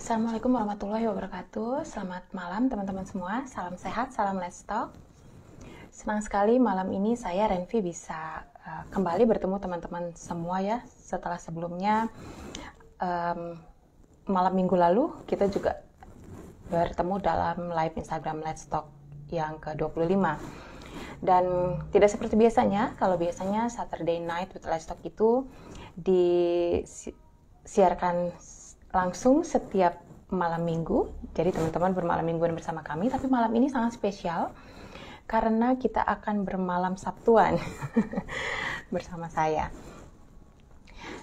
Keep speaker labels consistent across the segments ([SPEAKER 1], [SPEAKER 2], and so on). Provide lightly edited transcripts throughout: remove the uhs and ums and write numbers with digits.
[SPEAKER 1] Assalamualaikum warahmatullahi wabarakatuh. Selamat malam teman-teman semua. Salam sehat, salam Let's Talk. Senang sekali malam ini saya Renvi bisa kembali bertemu teman-teman semua ya. Setelah sebelumnya malam minggu lalu kita juga bertemu dalam live Instagram Let's Talk yang ke-25. Dan tidak seperti biasanya, kalau biasanya Saturday Night with Let's Talk itu disiarkan langsung setiap malam minggu. Jadi teman-teman bermalam mingguan bersama kami, tapi malam ini sangat spesial karena kita akan bermalam Sabtuan bersama saya.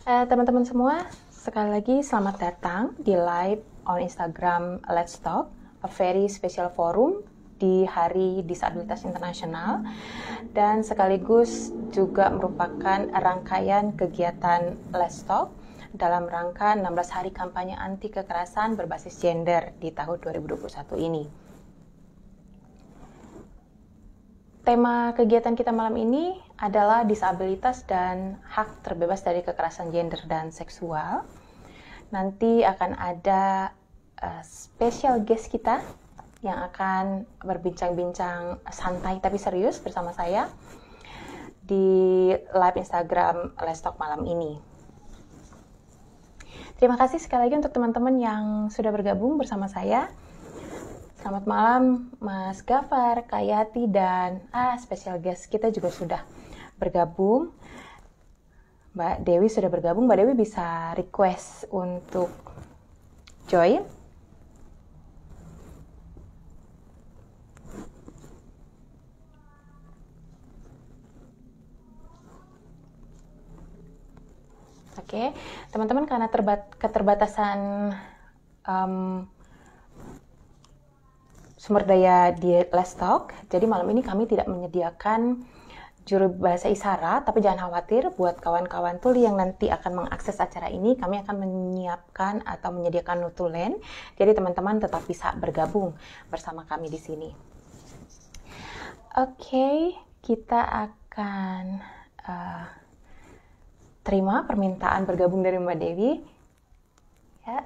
[SPEAKER 1] Teman-teman semua, sekali lagi selamat datang di live on Instagram Let's Talk, a very special forum di Hari Disabilitas Internasional dan sekaligus juga merupakan rangkaian kegiatan Let's Talk dalam rangka 16 hari kampanye anti kekerasan berbasis gender di tahun 2021 ini. Tema kegiatan kita malam ini adalah disabilitas dan hak terbebas dari kekerasan gender dan seksual. Nanti akan ada special guest kita yang akan berbincang-bincang santai tapi serius bersama saya di live Instagram Let's Talk malam ini. Terima kasih sekali lagi untuk teman-teman yang sudah bergabung bersama saya. Selamat malam Mas Gafar, Kayati, dan special guest kita juga sudah bergabung. Mbak Dewi sudah bergabung. Mbak Dewi bisa request untuk join. Oke, teman-teman, karena keterbatasan sumber daya di Let's Talk, jadi malam ini kami tidak menyediakan juru bahasa isyarat, tapi jangan khawatir, buat kawan-kawan tuli yang nanti akan mengakses acara ini, kami akan menyiapkan atau menyediakan notulen, jadi teman-teman tetap bisa bergabung bersama kami di sini. Oke, kita akan terima permintaan bergabung dari Mbak Dewi. Ya.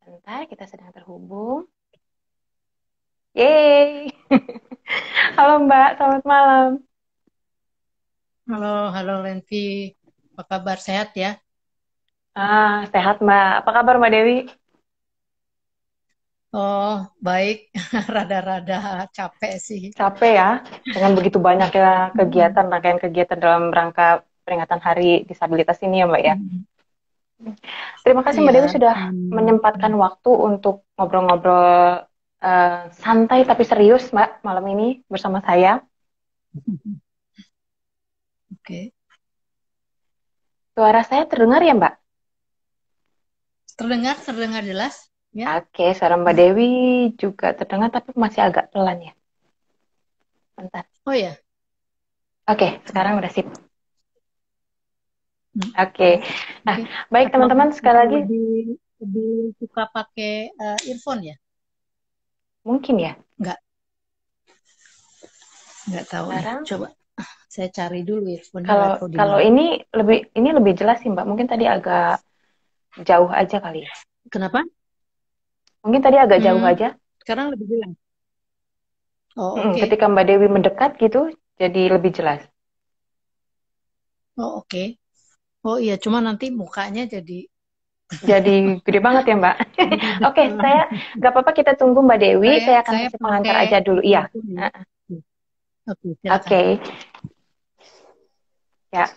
[SPEAKER 1] Sebentar, kita sedang terhubung. Yeay! Halo Mbak, selamat malam.
[SPEAKER 2] Halo Renvi, apa kabar? Sehat ya?
[SPEAKER 1] Sehat Mbak. Apa kabar Mbak Dewi?
[SPEAKER 2] Oh, baik. Rada-rada capek sih.
[SPEAKER 1] Capek ya, dengan begitu banyaknya kegiatan, rangkaian kegiatan dalam rangka peringatan Hari Disabilitas ini ya Mbak ya. Terima kasih Mbak
[SPEAKER 2] Iya.
[SPEAKER 1] Dewi sudah menyempatkan waktu untuk ngobrol-ngobrol santai tapi serius Mbak malam ini bersama saya.
[SPEAKER 2] Oke.
[SPEAKER 1] Suara saya terdengar ya Mbak?
[SPEAKER 2] Terdengar jelas? Ya.
[SPEAKER 1] Oke, suara Mbak Dewi juga terdengar tapi masih agak pelan ya. Bentar.
[SPEAKER 2] Oh ya.
[SPEAKER 1] Oke, sekarang udah sip. Oke. Nah, baik
[SPEAKER 2] Atau
[SPEAKER 1] teman-teman, sekali lagi.
[SPEAKER 2] Lebih suka pakai earphone ya?
[SPEAKER 1] Mungkin ya.
[SPEAKER 2] Nggak tahu.
[SPEAKER 1] Sekarang,
[SPEAKER 2] Coba saya cari dulu earphone.
[SPEAKER 1] Kalau ini lebih jelas sih Mbak. Mungkin tadi agak jauh aja kali ya.
[SPEAKER 2] Kenapa?
[SPEAKER 1] Mungkin tadi agak jauh aja.
[SPEAKER 2] Sekarang lebih jelas. Oh, oke.
[SPEAKER 1] Ketika Mbak Dewi mendekat gitu, jadi lebih jelas.
[SPEAKER 2] Oh, oke. Oh iya, cuma nanti mukanya jadi
[SPEAKER 1] gede banget ya Mbak. Oke, saya nggak apa-apa, kita tunggu Mbak Dewi. Saya akan kasih pengantar aja dulu. Iya. Oke. Ya.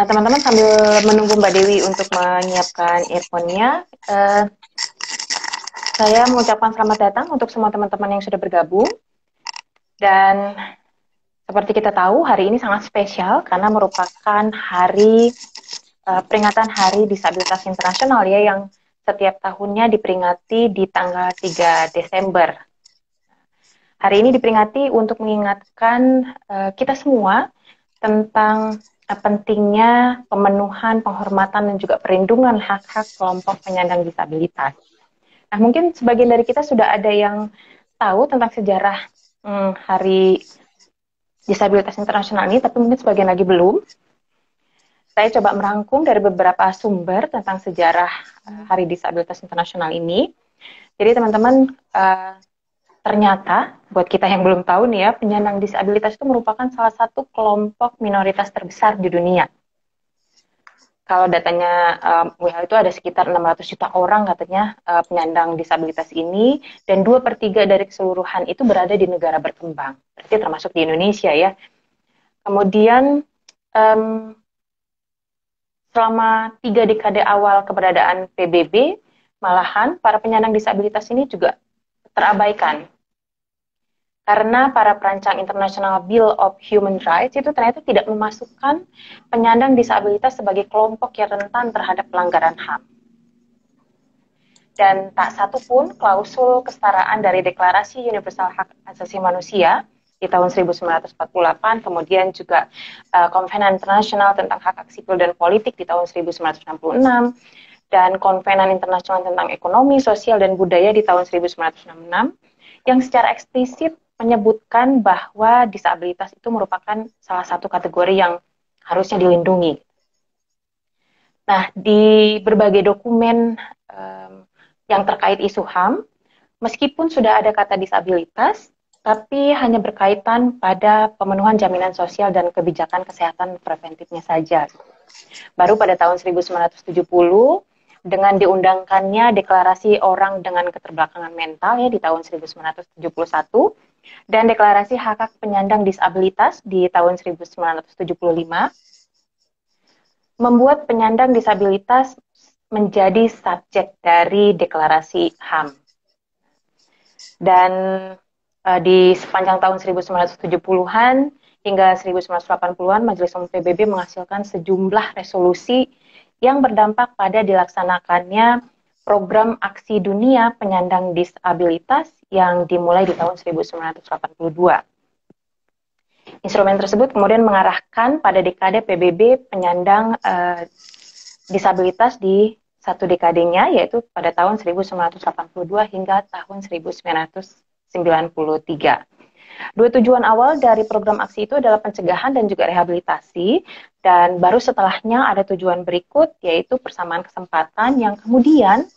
[SPEAKER 1] Teman-teman sambil menunggu Mbak Dewi untuk menyiapkan earphone-nya, saya mengucapkan selamat datang untuk semua teman-teman yang sudah bergabung. Dan seperti kita tahu, hari ini sangat spesial karena merupakan peringatan Hari Disabilitas Internasional ya, yang setiap tahunnya diperingati di tanggal 3 Desember. Hari ini diperingati untuk mengingatkan kita semua tentang pentingnya pemenuhan, penghormatan, dan juga perlindungan hak-hak kelompok penyandang disabilitas. Nah, mungkin sebagian dari kita sudah ada yang tahu tentang sejarah Hari disabilitas internasional ini, tapi mungkin sebagian lagi belum. Saya coba merangkum dari beberapa sumber tentang sejarah Hari Disabilitas Internasional ini. Jadi teman-teman, ternyata buat kita yang belum tahu nih ya, penyandang disabilitas itu merupakan salah satu kelompok minoritas terbesar di dunia. Kalau datanya WHO itu ada sekitar 600 juta orang katanya penyandang disabilitas ini, dan 2/3 dari keseluruhan itu berada di negara berkembang, berarti termasuk di Indonesia ya. Kemudian selama 3 dekade awal keberadaan PBB, malahan para penyandang disabilitas ini juga terabaikan. Karena para perancang International Bill of Human Rights itu ternyata tidak memasukkan penyandang disabilitas sebagai kelompok yang rentan terhadap pelanggaran HAM. Dan tak satu pun klausul kesetaraan dari Deklarasi Universal Hak Asasi Manusia di tahun 1948, kemudian juga Konvenan Internasional tentang Hak Hak Sipil dan Politik di tahun 1966, dan Konvenan Internasional tentang Ekonomi, Sosial, dan Budaya di tahun 1966, yang secara eksplisit menyebutkan bahwa disabilitas itu merupakan salah satu kategori yang harusnya dilindungi. Nah, di berbagai dokumen yang terkait isu HAM, meskipun sudah ada kata disabilitas, tapi hanya berkaitan pada pemenuhan jaminan sosial dan kebijakan kesehatan preventifnya saja. Baru pada tahun 1970, dengan diundangkannya Deklarasi Orang dengan Keterbelakangan Mental ya di tahun 1971, dan Deklarasi Hak Hak Penyandang Disabilitas di tahun 1975, membuat penyandang disabilitas menjadi subjek dari Deklarasi HAM. Dan di sepanjang tahun 1970-an hingga 1980-an, Majelis Umum PBB menghasilkan sejumlah resolusi yang berdampak pada dilaksanakannya Program Aksi Dunia Penyandang Disabilitas yang dimulai di tahun 1982. Instrumen tersebut kemudian mengarahkan pada dekade PBB penyandang disabilitas di satu dekadenya, yaitu pada tahun 1982 hingga tahun 1993. Dua tujuan awal dari program aksi itu adalah pencegahan dan juga rehabilitasi, dan baru setelahnya ada tujuan berikut, yaitu persamaan kesempatan yang kemudian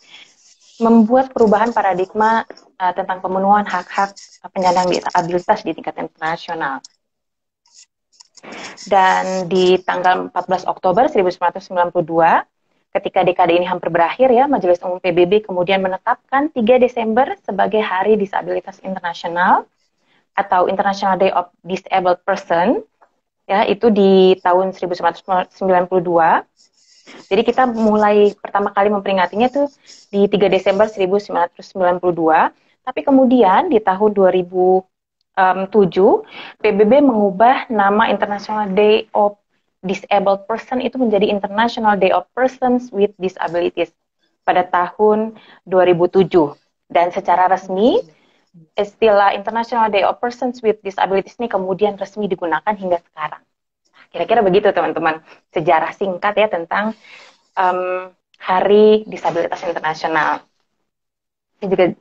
[SPEAKER 1] membuat perubahan paradigma tentang pemenuhan hak-hak penyandang disabilitas di tingkat internasional. Dan di tanggal 14 Oktober 1992, ketika dekade ini hampir berakhir ya, Majelis Umum PBB kemudian menetapkan 3 Desember sebagai Hari Disabilitas Internasional atau International Day of Disabled Person, ya, itu di tahun 1992. Jadi kita mulai pertama kali memperingatinya tuh di 3 Desember 1992, tapi kemudian di tahun 2007 PBB mengubah nama International Day of Disabled Person itu menjadi International Day of Persons with Disabilities pada tahun 2007, dan secara resmi istilah International Day of Persons with Disabilities ini kemudian resmi digunakan hingga sekarang. Kira-kira begitu teman-teman, sejarah singkat ya tentang Hari Disabilitas Internasional. Ini juga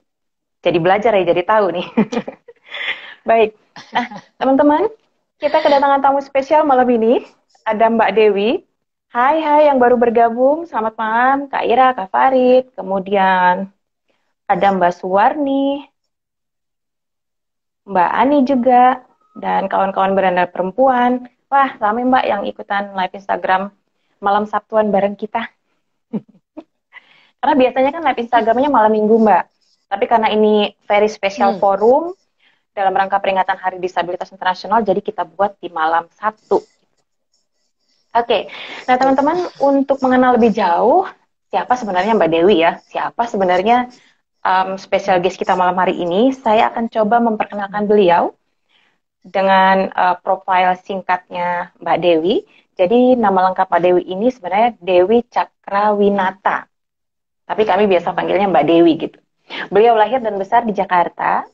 [SPEAKER 1] jadi belajar ya, jadi tahu nih. Baik, nah teman-teman, kita kedatangan tamu spesial malam ini, ada Mbak Dewi. Hai yang baru bergabung, selamat malam Kak Ira, Kak Farid, kemudian ada Mbak Suwarni, Mbak Ani juga, dan kawan-kawan beranda perempuan. Wah, rame Mbak yang ikutan live Instagram malam Sabtuan bareng kita. Karena biasanya kan live Instagramnya malam Minggu Mbak. Tapi karena ini very special forum dalam rangka peringatan Hari Disabilitas Internasional, jadi kita buat di malam Sabtu. Oke, nah teman-teman, untuk mengenal lebih jauh siapa sebenarnya Mbak Dewi ya, siapa sebenarnya spesial guest kita malam hari ini, saya akan coba memperkenalkan beliau dengan profil singkatnya Mbak Dewi. Jadi nama lengkap Mbak Dewi ini sebenarnya Dewi Cakrawinata, tapi kami biasa panggilnya Mbak Dewi gitu. Beliau lahir dan besar di Jakarta.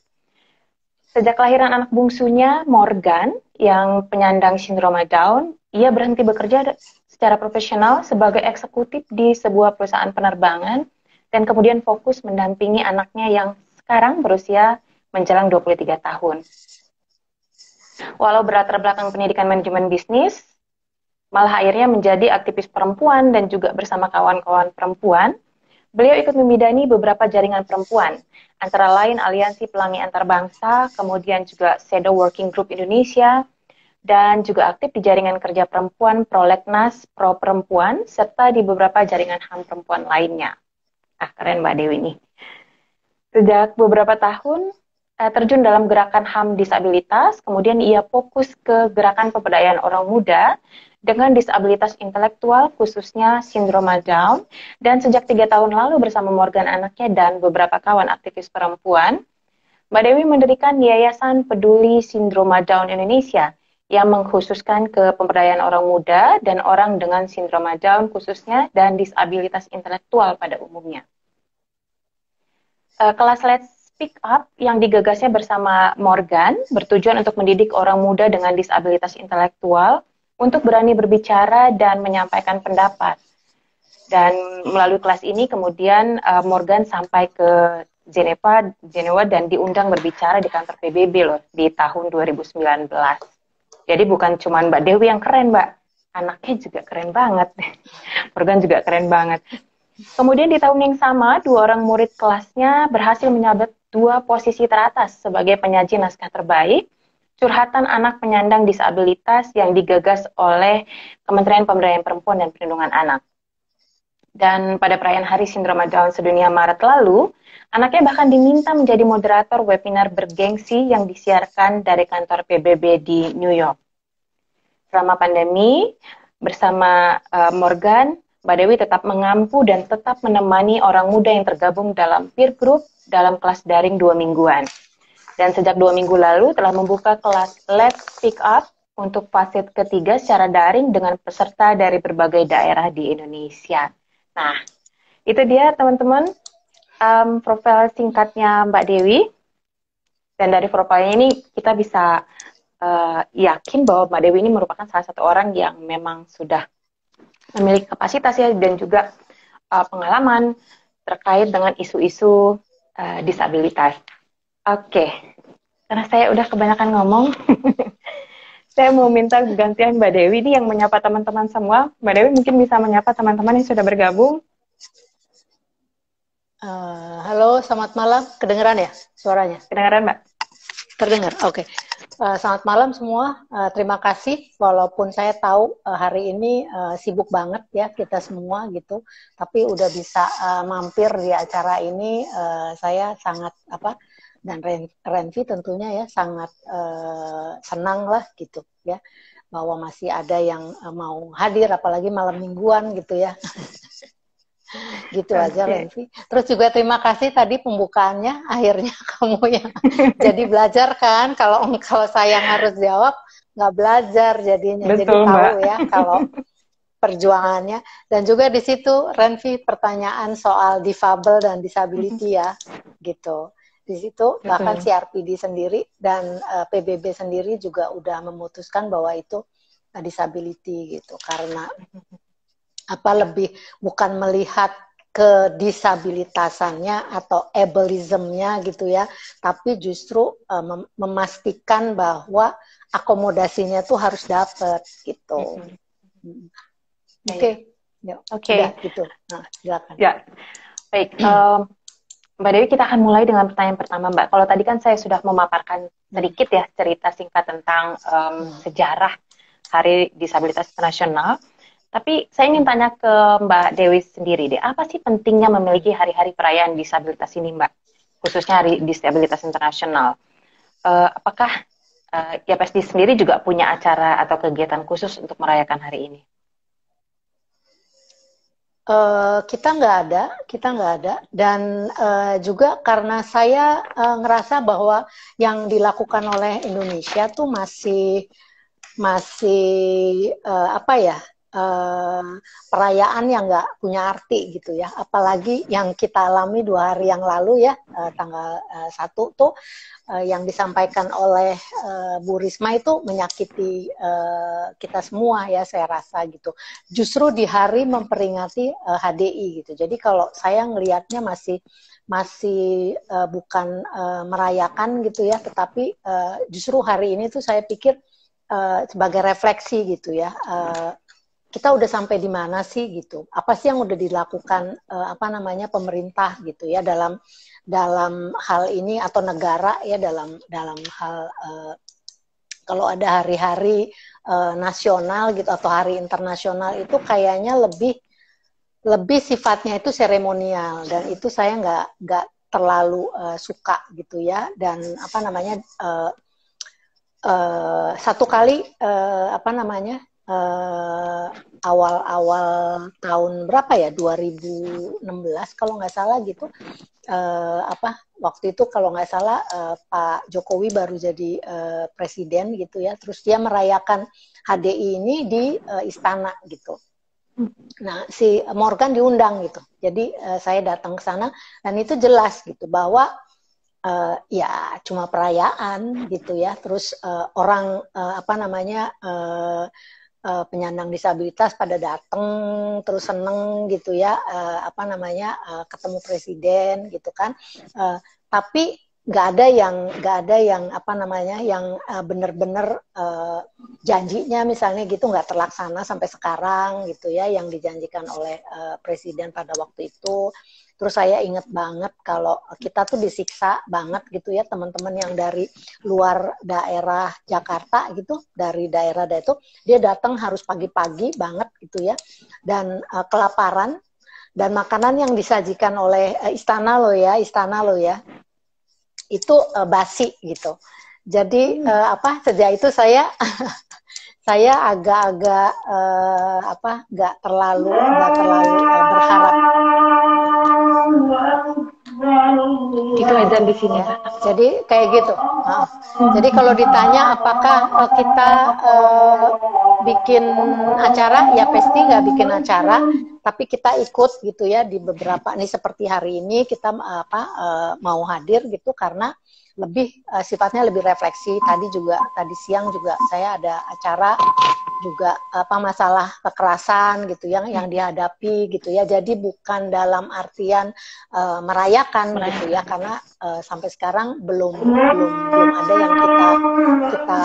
[SPEAKER 1] Sejak kelahiran anak bungsunya Morgan yang penyandang sindroma Down, ia berhenti bekerja secara profesional sebagai eksekutif di sebuah perusahaan penerbangan, dan kemudian fokus mendampingi anaknya yang sekarang berusia menjelang 23 tahun. Walau berlatar belakang pendidikan manajemen bisnis, malah akhirnya menjadi aktivis perempuan dan juga bersama kawan-kawan perempuan, beliau ikut membidani beberapa jaringan perempuan, antara lain Aliansi Pelangi Antarbangsa, kemudian juga Shadow Working Group Indonesia, dan juga aktif di jaringan kerja perempuan, Prolegnas, Pro Perempuan, serta di beberapa jaringan HAM perempuan lainnya. Ah, keren Mbak Dewi nih. Sejak beberapa tahun terjun dalam gerakan HAM disabilitas, kemudian ia fokus ke gerakan pemberdayaan orang muda dengan disabilitas intelektual, khususnya sindroma Down, dan sejak 3 tahun lalu bersama Morgan anaknya dan beberapa kawan aktivis perempuan, Mbak Dewi mendirikan Yayasan Peduli Sindroma Down Indonesia yang mengkhususkan ke pemberdayaan orang muda dan orang dengan sindroma Down khususnya dan disabilitas intelektual pada umumnya. Kelas Let's Speak Up yang digagasnya bersama Morgan bertujuan untuk mendidik orang muda dengan disabilitas intelektual untuk berani berbicara dan menyampaikan pendapat. Dan melalui kelas ini kemudian Morgan sampai ke Jenewa dan diundang berbicara di kantor PBB loh di tahun 2019. Jadi bukan cuma Mbak Dewi yang keren, Mbak. Anaknya juga keren banget. Morgan juga keren banget. Kemudian di tahun yang sama, 2 orang murid kelasnya berhasil menyabet 2 posisi teratas sebagai penyaji naskah terbaik, curhatan anak penyandang disabilitas yang digagas oleh Kementerian Pemberdayaan Perempuan dan Perlindungan Anak. Dan pada perayaan Hari Sindroma Down Sedunia Maret lalu, anaknya bahkan diminta menjadi moderator webinar bergengsi yang disiarkan dari kantor PBB di New York. Selama pandemi, bersama Morgan, Mbak Dewi tetap mengampu dan tetap menemani orang muda yang tergabung dalam peer group dalam kelas daring 2 mingguan. Dan sejak 2 minggu lalu telah membuka kelas Let's Speak Up untuk fase ketiga secara daring dengan peserta dari berbagai daerah di Indonesia. Nah, itu dia teman-teman profil singkatnya Mbak Dewi. Dan dari profilnya ini kita bisa yakin bahwa Mbak Dewi ini merupakan salah satu orang yang memang sudah memiliki kapasitas ya dan juga pengalaman terkait dengan isu-isu disabilitas. Oke, karena saya udah kebanyakan ngomong, saya mau minta gantian Mbak Dewi ini yang menyapa teman-teman semua. Mbak Dewi mungkin bisa menyapa teman-teman yang sudah bergabung.
[SPEAKER 2] Halo, selamat malam. Kedengeran ya suaranya?
[SPEAKER 1] Kedengaran, Mbak?
[SPEAKER 2] Terdengar, oke. Selamat malam semua. Terima kasih. Walaupun saya tahu hari ini sibuk banget ya kita semua gitu, tapi udah bisa mampir di acara ini, saya sangat dan Renvi tentunya ya sangat senang lah gitu ya, bahwa masih ada yang mau hadir, apalagi malam mingguan gitu ya. Gitu aja Renvi. Terus juga terima kasih tadi pembukaannya, akhirnya kamu yang jadi belajar kan, kalau saya yang harus jawab nggak belajar jadinya. Betul, jadi tahu Mbak. Ya kalau perjuangannya. Dan juga di situ Renvi pertanyaan soal difabel dan disability ya gitu. Di situ bahkan CRPD sendiri dan PBB sendiri juga udah memutuskan bahwa itu disability gitu, karena lebih bukan melihat ke disabilitasannya atau ableismnya gitu ya, tapi justru memastikan bahwa akomodasinya tuh harus dapat gitu. Oke, gitu. Nah, silakan.
[SPEAKER 1] Ya, baik. Mbak Dewi, kita akan mulai dengan pertanyaan pertama, Mbak. Kalau tadi kan saya sudah memaparkan sedikit ya cerita singkat tentang sejarah Hari Disabilitas Internasional. Tapi saya ingin tanya ke Mbak Dewi sendiri deh, apa sih pentingnya memiliki hari-hari perayaan disabilitas ini, Mbak? Khususnya Hari Disabilitas Internasional. Apakah YPSD sendiri juga punya acara atau kegiatan khusus untuk merayakan hari ini?
[SPEAKER 2] Kita nggak ada. Dan juga karena saya ngerasa bahwa yang dilakukan oleh Indonesia tuh masih perayaan yang nggak punya arti gitu ya. Apalagi yang kita alami 2 hari yang lalu ya, tanggal 1 tuh yang disampaikan oleh Bu Risma itu menyakiti kita semua ya, saya rasa gitu. Justru di hari memperingati HDI gitu. Jadi kalau saya ngelihatnya masih bukan merayakan gitu ya, tetapi justru hari ini tuh saya pikir sebagai refleksi gitu ya. Kita udah sampai di mana sih gitu? Apa sih yang udah dilakukan pemerintah gitu ya dalam hal ini, atau negara ya dalam hal kalau ada hari-hari nasional gitu atau hari internasional itu kayaknya lebih sifatnya itu seremonial, dan itu saya nggak terlalu suka gitu ya. Dan satu kali awal-awal tahun berapa ya, 2016 kalau nggak salah gitu, waktu itu kalau nggak salah Pak Jokowi baru jadi presiden gitu ya, terus dia merayakan HDI ini di istana gitu. Nah, si Morgan diundang gitu. Jadi saya datang ke sana dan itu jelas gitu bahwa ya cuma perayaan gitu ya. Terus orang penyandang disabilitas pada datang terus seneng gitu ya, ketemu presiden gitu kan. Tapi nggak ada yang benar-benar janjinya misalnya gitu nggak terlaksana sampai sekarang gitu ya, yang dijanjikan oleh presiden pada waktu itu. Terus saya ingat banget kalau kita tuh disiksa banget gitu ya, teman-teman yang dari luar daerah Jakarta gitu, dari daerah itu dia datang harus pagi-pagi banget gitu ya, dan kelaparan, dan makanan yang disajikan oleh istana lo ya itu basi gitu. Jadi sejak itu saya agak-agak nggak terlalu berharap.
[SPEAKER 1] Itu azan di sini.
[SPEAKER 2] Ya, jadi kayak gitu. Jadi kalau ditanya apakah kita bikin acara, ya pasti nggak bikin acara, tapi kita ikut gitu ya di beberapa, nih seperti hari ini kita mau hadir gitu karena sifatnya lebih refleksi. Tadi siang juga saya ada acara juga masalah kekerasan gitu yang dihadapi gitu ya. Jadi bukan dalam artian merayakan gitu ya, karena sampai sekarang belum ada yang kita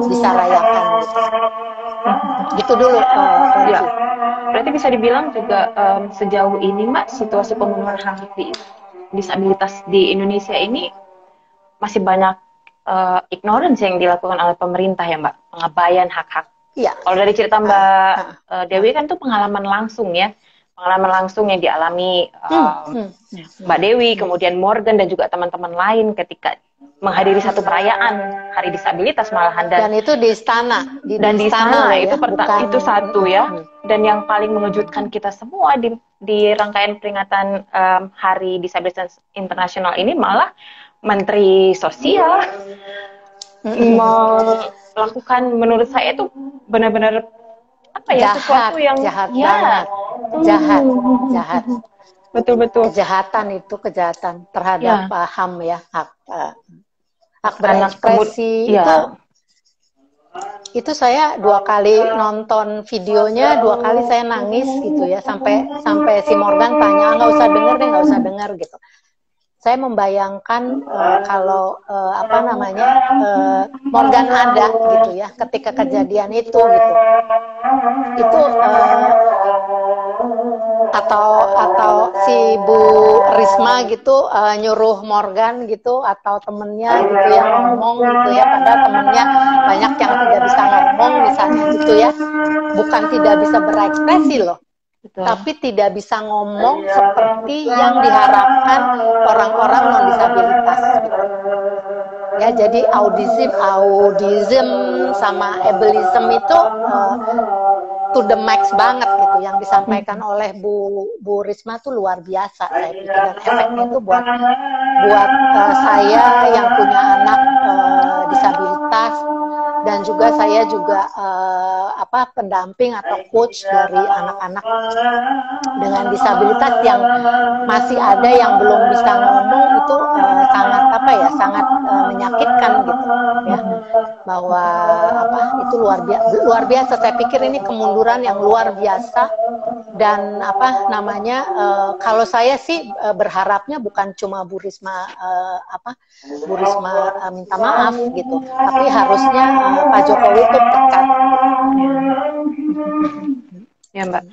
[SPEAKER 2] bisa rayakan gitu. Gitu dulu.
[SPEAKER 1] Ya. Berarti bisa dibilang juga sejauh ini Mbak, situasi pemenuhan hak disabilitas di Indonesia ini masih banyak ignorance yang dilakukan oleh pemerintah ya Mbak, pengabaian hak-hak.
[SPEAKER 2] Iya.
[SPEAKER 1] Kalau dari cerita Mbak Dewi kan itu pengalaman langsung yang dialami Mbak Dewi, kemudian Morgan dan juga teman-teman lain ketika menghadiri satu perayaan Hari Disabilitas malahan, dan
[SPEAKER 2] itu di istana,
[SPEAKER 1] di istana ya, itu satu ya. Dan yang paling mengejutkan kita semua di rangkaian peringatan Hari Disabilitas Internasional ini malah Menteri Sosial melakukan, menurut saya itu benar-benar sesuatu yang
[SPEAKER 2] jahat banget. Jahat.
[SPEAKER 1] Betul.
[SPEAKER 2] Kejahatan terhadap HAM ya, hak berekspresi. Itu saya 2 kali nonton videonya, 2 kali saya nangis gitu ya, sampai si Morgan tanya, nggak usah denger gitu. Saya membayangkan kalau Morgan ada gitu ya ketika kejadian itu gitu. Itu atau si Bu Risma gitu nyuruh Morgan gitu, atau temennya gitu yang ngomong gitu ya, padahal temennya banyak yang tidak bisa ngomong misalnya gitu ya, bukan tidak bisa berekspresi loh. Betul. Tapi tidak bisa ngomong seperti yang diharapkan orang-orang non-disabilitas. Ya, jadi audism sama ableism itu to the max banget gitu. Yang disampaikan oleh Bu Risma tuh luar biasa, saya pikir, dan efeknya itu buat saya yang punya anak disabilitas, dan juga saya juga pendamping atau coach dari anak-anak dengan disabilitas yang masih ada yang belum bisa ngomong, itu sangat sangat menyakitkan gitu ya, bahwa itu luar biasa. Saya pikir ini kemunduran yang luar biasa. Dan kalau saya sih berharapnya bukan cuma Bu Risma minta maaf gitu, tapi harusnya Pak Jokowi itu pecat.
[SPEAKER 1] Ya Mbak,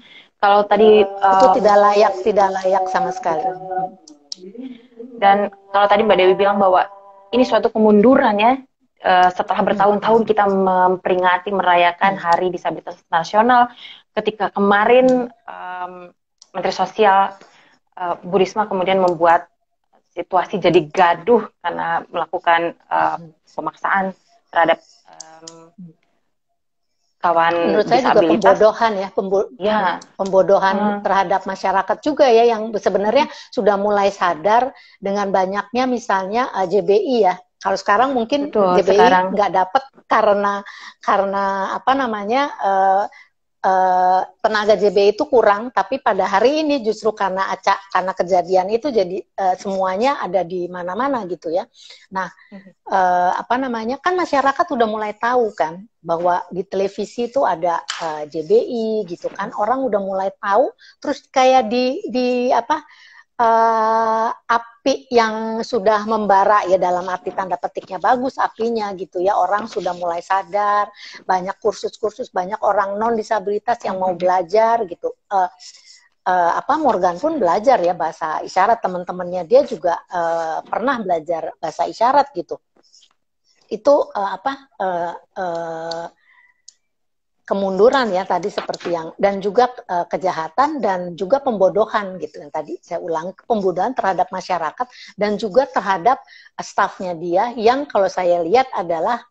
[SPEAKER 1] kalau tadi
[SPEAKER 2] itu tidak layak sama sekali.
[SPEAKER 1] Dan kalau tadi Mbak Dewi bilang bahwa ini suatu kemunduran ya, setelah bertahun-tahun kita memperingati merayakan Hari Disabilitas Nasional, ketika kemarin Menteri Sosial Bu Risma kemudian membuat situasi jadi gaduh karena melakukan pemaksaan terhadap kawan
[SPEAKER 2] menurut saya
[SPEAKER 1] disabilitas.
[SPEAKER 2] Juga pembodohan pembodohan terhadap masyarakat juga ya, yang sebenarnya sudah mulai sadar dengan banyaknya misalnya JBI ya. Kalau sekarang mungkin JBI nggak dapat karena tenaga JBI itu kurang, tapi pada hari ini justru karena kejadian itu jadi semuanya ada di mana-mana gitu ya. Nah, kan masyarakat udah mulai tahu kan bahwa di televisi itu ada JBI gitu kan, orang udah mulai tahu, terus kayak api yang sudah membara ya, dalam arti tanda petiknya bagus apinya gitu ya, orang sudah mulai sadar, banyak kursus-kursus, banyak orang non disabilitas yang mau belajar gitu. Morgan pun belajar ya bahasa isyarat, teman-temannya dia juga pernah belajar bahasa isyarat gitu. Itu kemunduran ya tadi, seperti yang, dan juga kejahatan dan juga pembodohan gitu, yang tadi saya ulang, pembodohan terhadap masyarakat dan juga terhadap stafnya dia, yang kalau saya lihat adalah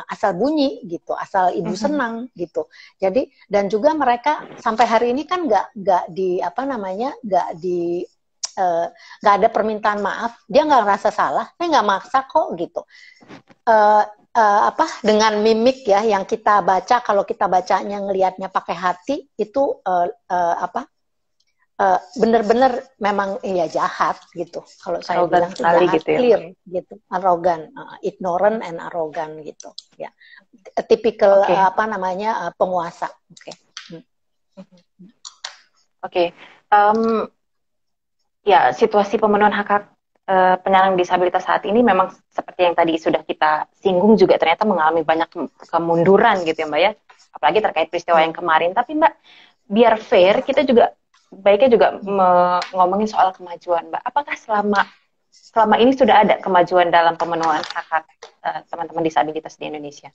[SPEAKER 2] asal bunyi gitu, asal ibu senang gitu. Jadi, dan juga mereka sampai hari ini kan nggak ada permintaan maaf, dia nggak ngerasa salah, saya nggak maksa kok gitu. Dengan mimik ya yang kita baca, kalau kita bacanya ngelihatnya pakai hati, itu bener-bener memang ya jahat gitu. Kalau saya bilang itu jahat,
[SPEAKER 1] gitu ya,
[SPEAKER 2] clear gitu, arogan, ignorant and arogan gitu ya, tipikal penguasa.
[SPEAKER 1] Ya, situasi pemenuhan hak penyandang disabilitas saat ini memang seperti yang tadi sudah kita singgung, juga ternyata mengalami banyak kemunduran gitu ya Mbak ya, apalagi terkait peristiwa yang kemarin. Tapi Mbak, biar fair, kita juga baiknya juga ngomongin soal kemajuan Mbak. Apakah selama ini sudah ada kemajuan dalam pemenuhan hak teman-teman disabilitas di Indonesia?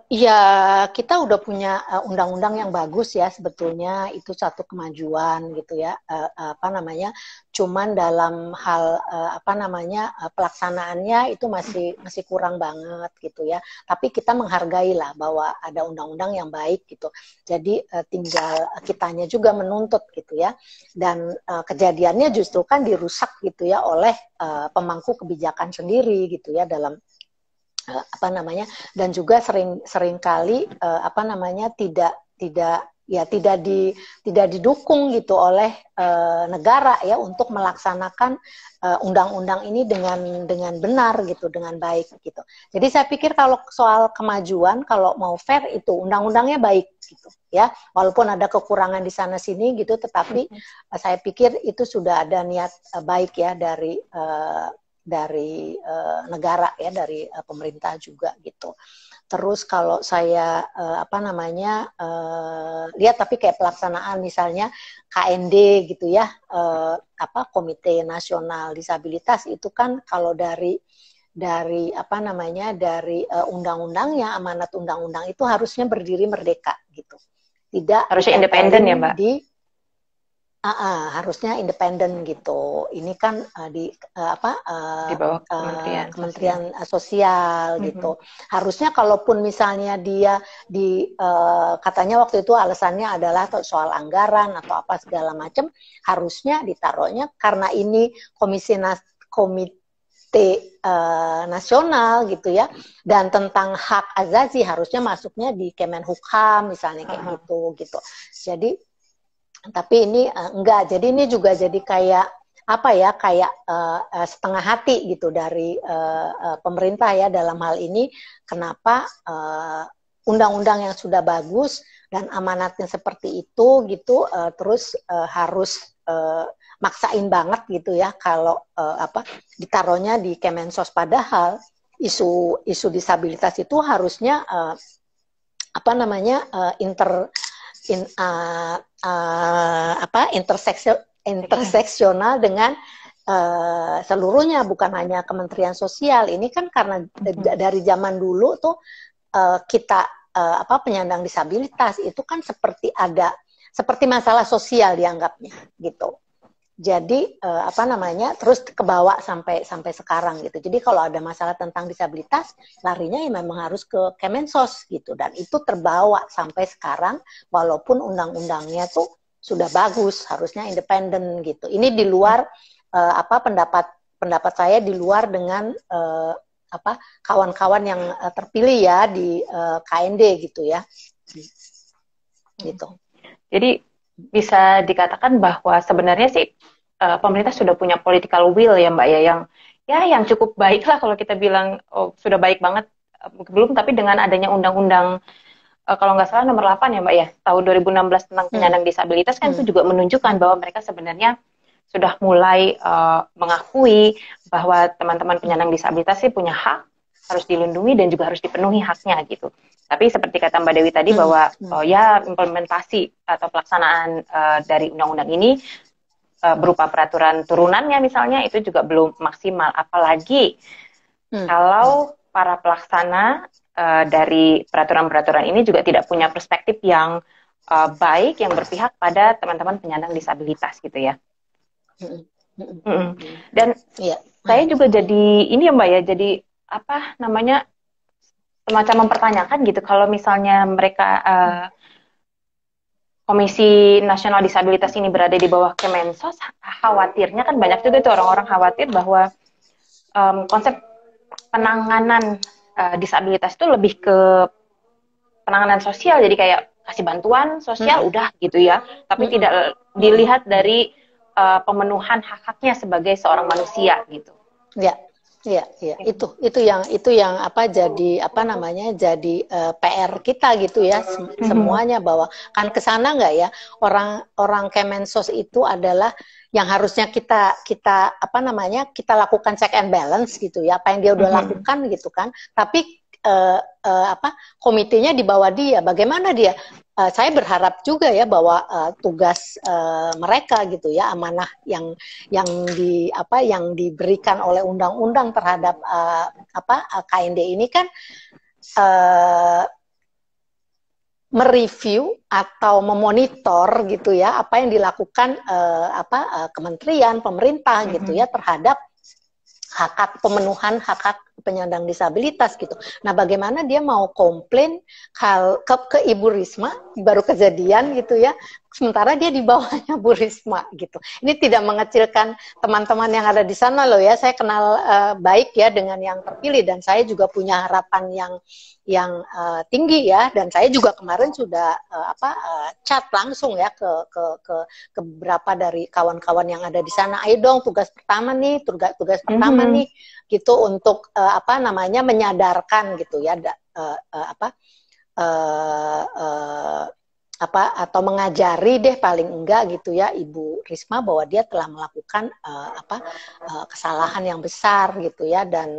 [SPEAKER 2] Ya, kita udah punya undang-undang yang bagus ya, sebetulnya itu satu kemajuan gitu ya. Cuman dalam hal pelaksanaannya itu masih kurang banget gitu ya. Tapi kita menghargai lah bahwa ada undang-undang yang baik gitu. Jadi tinggal kitanya juga menuntut gitu ya. Dan kejadiannya justru kan dirusak gitu ya oleh pemangku kebijakan sendiri gitu ya, dalam dan juga sering kali tidak didukung gitu oleh negara ya untuk melaksanakan undang-undang ini dengan benar gitu, dengan baik gitu. Jadi saya pikir kalau soal kemajuan, kalau mau fair, itu undang-undangnya baik gitu ya, walaupun ada kekurangan di sana sini gitu, tetapi saya pikir itu sudah ada niat baik ya dari negara ya, dari pemerintah juga gitu. Terus kalau saya lihat, tapi kayak pelaksanaan misalnya KND gitu ya, Komite Nasional Disabilitas itu kan kalau dari undang-undangnya, amanat undang-undang itu harusnya berdiri merdeka gitu. Tidak
[SPEAKER 1] harusnya independen ya Mbak?
[SPEAKER 2] Harusnya independen gitu. Ini kan di
[SPEAKER 1] bawah
[SPEAKER 2] Kementerian Sosial gitu. Harusnya kalaupun misalnya dia katanya waktu itu alasannya adalah soal anggaran atau apa segala macam, harusnya ditaruhnya karena ini nasional gitu ya, dan tentang hak azazi harusnya masuknya di Kemenhukam misalnya kayak gitu. Jadi tapi ini enggak, jadi ini juga jadi kayak apa ya, kayak setengah hati gitu dari pemerintah ya dalam hal ini. Kenapa undang-undang yang sudah bagus dan amanatnya seperti itu gitu, terus harus maksain banget gitu ya kalau ditaruhnya di Kemensos, padahal isu disabilitas itu harusnya interseksional dengan seluruhnya, bukan hanya Kementerian Sosial. Ini kan karena dari zaman dulu tuh kita penyandang disabilitas itu kan seperti masalah sosial dianggapnya gitu. Jadi terus kebawa sampai sekarang gitu. Jadi kalau ada masalah tentang disabilitas, larinya ya memang harus ke Kemensos gitu, dan itu terbawa sampai sekarang walaupun undang-undangnya tuh sudah bagus, harusnya independen gitu. Ini di luar pendapat saya di luar dengan kawan-kawan yang terpilih ya di KND gitu ya. Gitu.
[SPEAKER 1] Jadi bisa dikatakan bahwa sebenarnya sih pemerintah sudah punya political will ya Mbak ya, yang cukup baik lah kalau kita bilang sudah baik banget belum, tapi dengan adanya undang-undang kalau nggak salah nomor 8 ya Mbak ya, tahun 2016 tentang penyandang disabilitas kan itu juga menunjukkan bahwa mereka sebenarnya sudah mulai mengakui bahwa teman-teman penyandang disabilitas sih punya hak, harus dilindungi dan juga harus dipenuhi haknya gitu. Tapi seperti kata Mbak Dewi tadi bahwa implementasi atau pelaksanaan dari undang-undang ini berupa peraturan turunannya misalnya itu juga belum maksimal, apalagi kalau para pelaksana dari peraturan-peraturan ini juga tidak punya perspektif yang baik, yang berpihak pada teman-teman penyandang disabilitas gitu ya. Dan saya juga jadi ini ya Mbak ya, jadi semacam mempertanyakan gitu, kalau misalnya mereka Komisi Nasional Disabilitas ini berada di bawah Kemensos, khawatirnya kan banyak juga tuh orang-orang khawatir bahwa konsep penanganan disabilitas itu lebih ke penanganan sosial, jadi kayak kasih bantuan sosial udah gitu ya, tapi tidak dilihat dari pemenuhan hak-haknya sebagai seorang manusia gitu.
[SPEAKER 2] Iya, itu yang jadi PR kita gitu ya, semuanya, bahwa kan kesana nggak ya, orang Kemensos itu adalah yang harusnya kita lakukan check and balance gitu ya, apa yang dia udah lakukan gitu kan, tapi komitenya di bawah dia, bagaimana dia. Saya berharap juga ya bahwa tugas mereka gitu ya, amanah yang diberikan oleh undang-undang terhadap KND ini kan mereview atau memonitor gitu ya apa yang dilakukan kementerian, pemerintah gitu ya terhadap pemenuhan hak penyandang disabilitas gitu. Nah, bagaimana dia mau komplain ke Ibu Risma baru kejadian gitu ya, sementara dia di bawahnya Bu Risma gitu. Ini tidak mengecilkan teman-teman yang ada di sana loh ya. Saya kenal baik ya dengan yang terpilih, dan saya juga punya harapan yang tinggi ya, dan saya juga kemarin sudah chat langsung ya ke beberapa dari kawan-kawan yang ada di sana. Ayo dong, tugas pertama nih gitu, untuk menyadarkan gitu ya, atau mengajari deh paling enggak gitu ya Ibu Risma bahwa dia telah melakukan kesalahan yang besar gitu ya, dan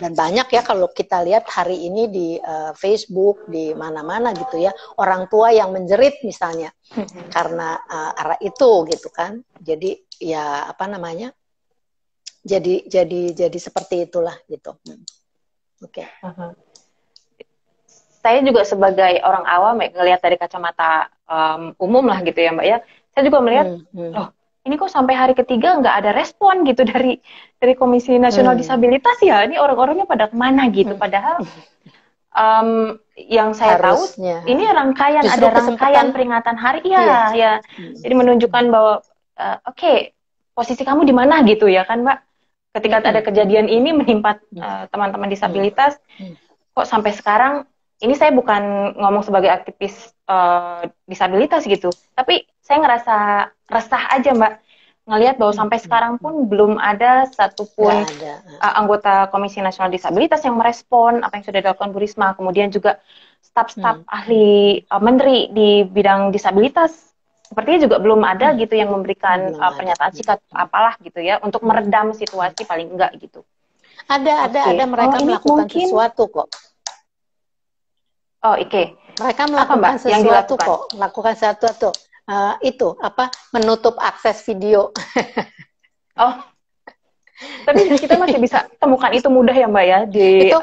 [SPEAKER 2] banyak ya kalau kita lihat hari ini di Facebook, di mana-mana gitu ya, orang tua yang menjerit misalnya karena arah itu gitu kan. Jadi ya jadi seperti itulah gitu. Oke.
[SPEAKER 1] Saya juga sebagai orang awam ya, ngelihat dari kacamata umum lah gitu ya Mbak ya, saya juga melihat loh ini kok sampai hari ketiga nggak ada respon gitu dari Komisi Nasional Disabilitas ya, ini orang-orangnya pada kemana gitu, padahal yang saya harusnya tahu ini rangkaian peringatan hari ya. Jadi menunjukkan bahwa oke, posisi kamu di mana gitu ya kan Mbak. ketika ada kejadian ini menimpa teman-teman disabilitas, kok sampai sekarang, ini saya bukan ngomong sebagai aktivis disabilitas gitu, tapi saya ngerasa resah aja Mbak, ngelihat bahwa sampai sekarang pun belum ada satupun anggota Komisi Nasional Disabilitas yang merespon apa yang sudah dilakukan Bu Risma, kemudian juga staf-staf ahli menteri di bidang disabilitas sepertinya juga belum ada gitu yang memberikan pernyataan sikap apalah gitu ya untuk meredam situasi paling enggak gitu.
[SPEAKER 2] Ada mereka melakukan sesuatu kok.
[SPEAKER 1] Oh, oke.
[SPEAKER 2] Mereka melakukan sesuatu kok, melakukan sesuatu. Itu apa? Menutup akses video.
[SPEAKER 1] Oh. Tapi kita masih bisa temukan itu mudah ya Mbak ya di
[SPEAKER 2] itu,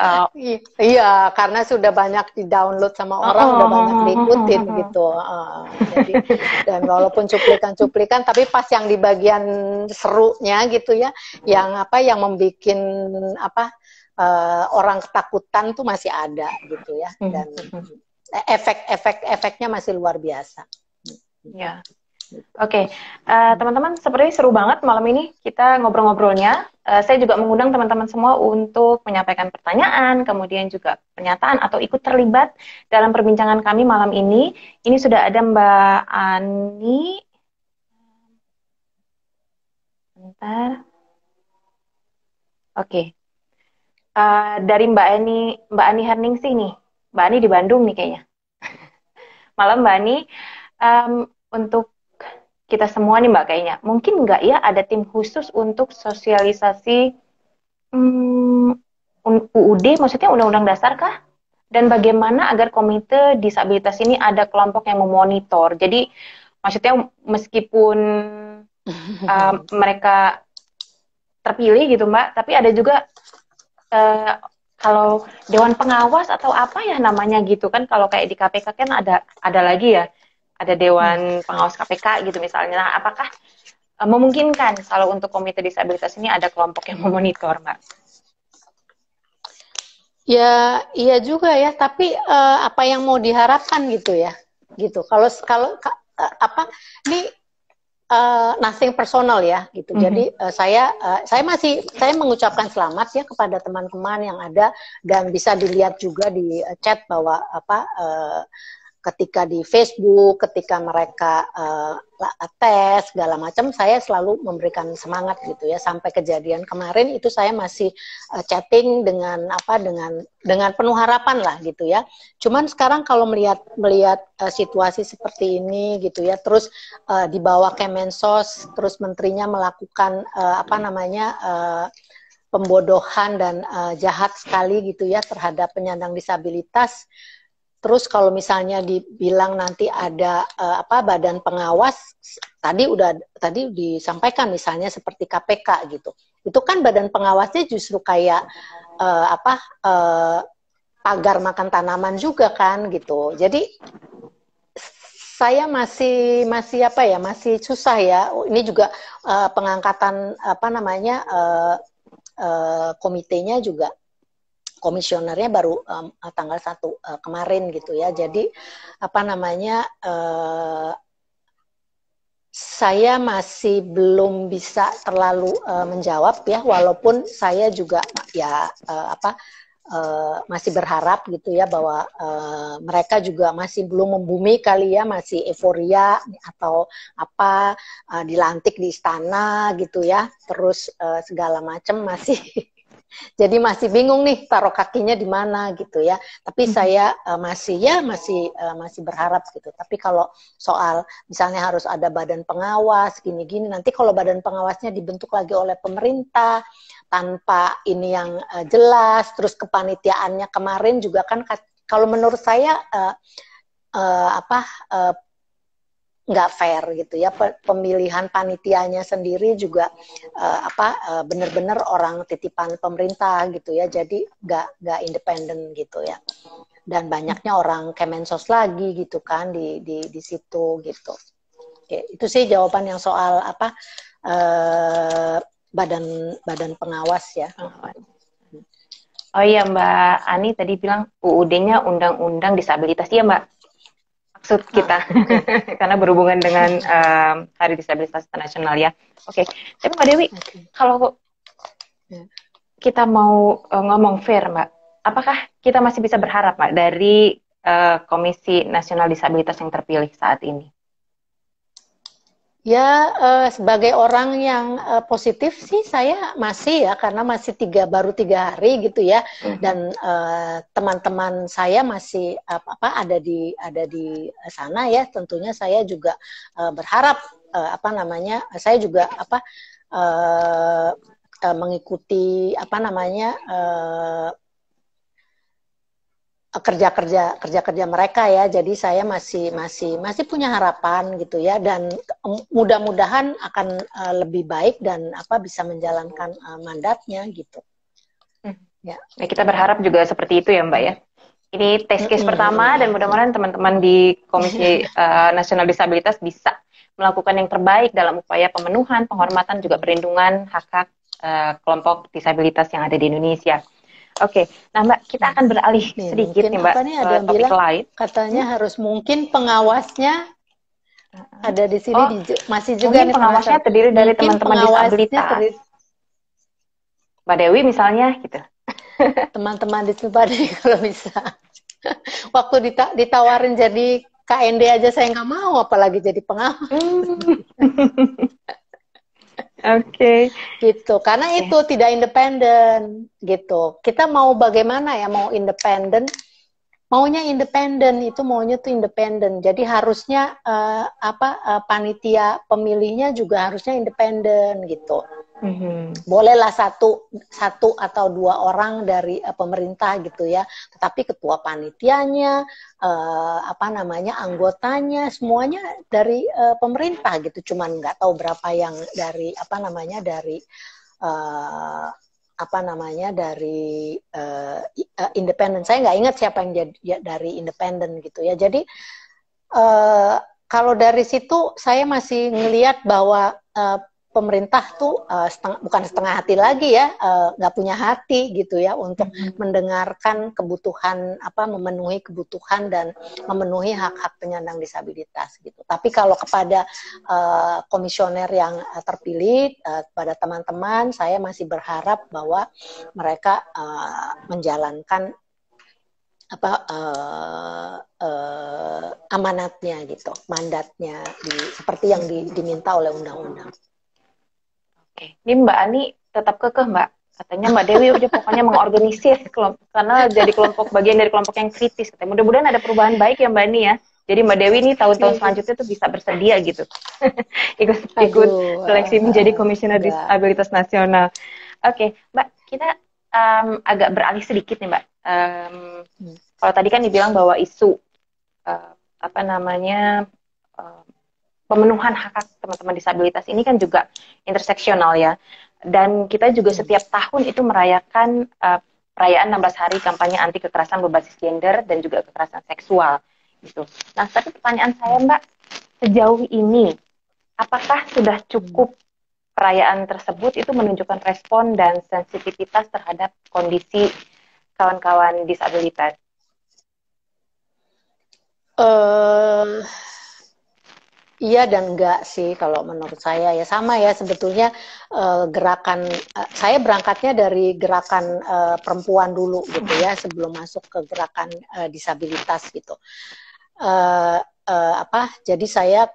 [SPEAKER 2] iya, karena sudah banyak di-download sama orang, udah banyak diikutin gitu. Jadi, dan walaupun cuplikan-cuplikan, tapi pas yang di bagian serunya gitu ya, yang membuat orang ketakutan tuh masih ada gitu ya, dan efeknya masih luar biasa.
[SPEAKER 1] Ya. Oke, teman-teman, sepertinya seru banget malam ini kita ngobrol-ngobrolnya. Saya juga mengundang teman-teman semua untuk menyampaikan pertanyaan, kemudian juga pernyataan atau ikut terlibat dalam perbincangan kami malam ini. Ini sudah ada Mbak Ani. Bentar. Oke. Dari Mbak Ani Herningsih nih. Mbak Ani di Bandung nih kayaknya. Malam Mbak Ani, untuk kita semua nih Mbak kayaknya, mungkin nggak ya ada tim khusus untuk sosialisasi UUD, maksudnya Undang-Undang Dasar kah? Dan bagaimana agar komite disabilitas ini ada kelompok yang memonitor? Jadi maksudnya meskipun mereka terpilih gitu Mbak, tapi ada juga kalau Dewan Pengawas atau apa ya namanya gitu kan, kalau kayak di KPK kan ada lagi ya, ada Dewan Pengawas KPK gitu misalnya. Nah, apakah memungkinkan kalau untuk komite disabilitas ini ada kelompok yang memonitor, Mbak?
[SPEAKER 2] Ya, iya juga ya. Tapi apa yang mau diharapkan gitu ya, gitu. Kalau ini nothing personal ya, gitu. Jadi saya mengucapkan selamat ya kepada teman-teman yang ada, dan bisa dilihat juga di chat bahwa ketika di Facebook, ketika mereka tes segala macam, saya selalu memberikan semangat gitu ya. Sampai kejadian kemarin itu saya masih chatting dengan penuh harapan lah gitu ya. Cuman sekarang kalau melihat situasi seperti ini gitu ya, terus di bawah Kemensos, terus menterinya melakukan pembodohan dan jahat sekali gitu ya terhadap penyandang disabilitas. Terus kalau misalnya dibilang nanti ada badan pengawas, tadi disampaikan misalnya seperti KPK gitu. Itu kan badan pengawasnya justru kayak pagar makan tanaman juga kan gitu. Jadi saya masih susah ya. Ini juga pengangkatan komitenya juga, komisionernya baru tanggal 1 kemarin gitu ya. Jadi saya masih belum bisa terlalu menjawab ya, walaupun saya juga ya masih berharap gitu ya bahwa mereka juga masih belum membumi kali ya, masih euforia atau dilantik di istana gitu ya, terus segala macam masih jadi masih bingung nih taruh kakinya di mana gitu ya. Tapi saya masih berharap gitu. Tapi kalau soal misalnya harus ada badan pengawas gini-gini, nanti kalau badan pengawasnya dibentuk lagi oleh pemerintah tanpa ini yang jelas, terus kepanitiaannya kemarin juga kan kalau menurut saya nggak fair gitu ya, pemilihan panitianya sendiri juga benar-benar orang titipan pemerintah gitu ya, jadi nggak independen gitu ya, dan banyaknya orang Kemensos lagi gitu kan di situ gitu. Oke, itu sih jawaban yang soal badan pengawas ya.
[SPEAKER 1] Oh iya Mbak Ani tadi bilang UUD-nya Undang-Undang Disabilitas, iya Mbak? Maksud kita, karena berhubungan dengan Hari Disabilitas Internasional ya. Oke, tapi Mbak Dewi, kalau kita mau ngomong fair, Mbak, apakah kita masih bisa berharap, Mbak, dari Komisi Nasional Disabilitas yang terpilih saat ini?
[SPEAKER 2] Ya, sebagai orang yang positif sih saya masih ya, karena masih baru 3 hari gitu ya, dan teman-teman saya masih ada di sana ya. Tentunya saya juga berharap saya juga mengikuti kerja-kerja mereka ya. Jadi saya masih punya harapan gitu ya, dan mudah-mudahan akan lebih baik dan bisa menjalankan mandatnya gitu.
[SPEAKER 1] Ya, kita berharap juga seperti itu ya, Mbak ya. Ini test case pertama, dan mudah-mudahan teman-teman di Komisi Nasional Disabilitas bisa melakukan yang terbaik dalam upaya pemenuhan, penghormatan, juga perlindungan hak-hak kelompok disabilitas yang ada di Indonesia. Oke, nah Mbak, kita akan beralih sedikit nih Mbak
[SPEAKER 2] ke topik lain. Katanya harus mungkin pengawasnya ada di sini, masih juga nih
[SPEAKER 1] pengawasnya terdiri dari teman-teman disabilitas. Mbak Dewi misalnya gitu.
[SPEAKER 2] Teman-teman disabilitas kalau bisa. Waktu ditawarin jadi KND aja saya nggak mau, apalagi jadi pengawas.
[SPEAKER 1] Oke.
[SPEAKER 2] Gitu, karena itu tidak independen gitu. Kita mau bagaimana ya, mau independen, maunya tuh independen. Jadi harusnya panitia pemilihnya juga harusnya independen gitu. Bolehlah satu atau 2 orang dari pemerintah gitu ya, tetapi ketua panitianya, anggotanya semuanya dari pemerintah gitu. Cuman nggak tahu berapa yang dari independen. Saya nggak ingat siapa yang dari independen gitu ya. Jadi kalau dari situ saya masih ngelihat bahwa pemerintah tuh bukan setengah hati lagi ya, nggak punya hati gitu ya untuk mendengarkan kebutuhan, memenuhi kebutuhan dan memenuhi hak-hak penyandang disabilitas gitu. Tapi kalau kepada komisioner yang terpilih, pada teman-teman, saya masih berharap bahwa mereka menjalankan amanatnya gitu, mandatnya seperti yang diminta oleh undang-undang.
[SPEAKER 1] Oke, ini Mbak Ani tetap kekeh Mbak. Katanya Mbak Dewi udah pokoknya mengorganisir kelompok, karena jadi bagian dari kelompok yang kritis. Mudah-mudahan ada perubahan baik ya Mbak Ani ya. Jadi Mbak Dewi ini tahun-tahun selanjutnya tuh bisa bersedia gitu. ikut seleksi menjadi Komisioner Disabilitas Nasional. Oke, Mbak, kita agak beralih sedikit nih Mbak. Kalau tadi kan dibilang bahwa isu pemenuhan hak teman-teman disabilitas ini kan juga interseksional ya. Dan kita juga setiap tahun itu merayakan perayaan 16 hari kampanye anti kekerasan berbasis gender dan juga kekerasan seksual gitu. Nah, tapi pertanyaan saya Mbak, sejauh ini apakah sudah cukup perayaan tersebut itu menunjukkan respon dan sensitivitas terhadap kondisi kawan-kawan disabilitas?
[SPEAKER 2] Iya dan enggak sih kalau menurut saya ya, sama ya sebetulnya. Gerakan saya berangkatnya dari gerakan perempuan dulu gitu ya, sebelum masuk ke gerakan disabilitas gitu. Jadi saya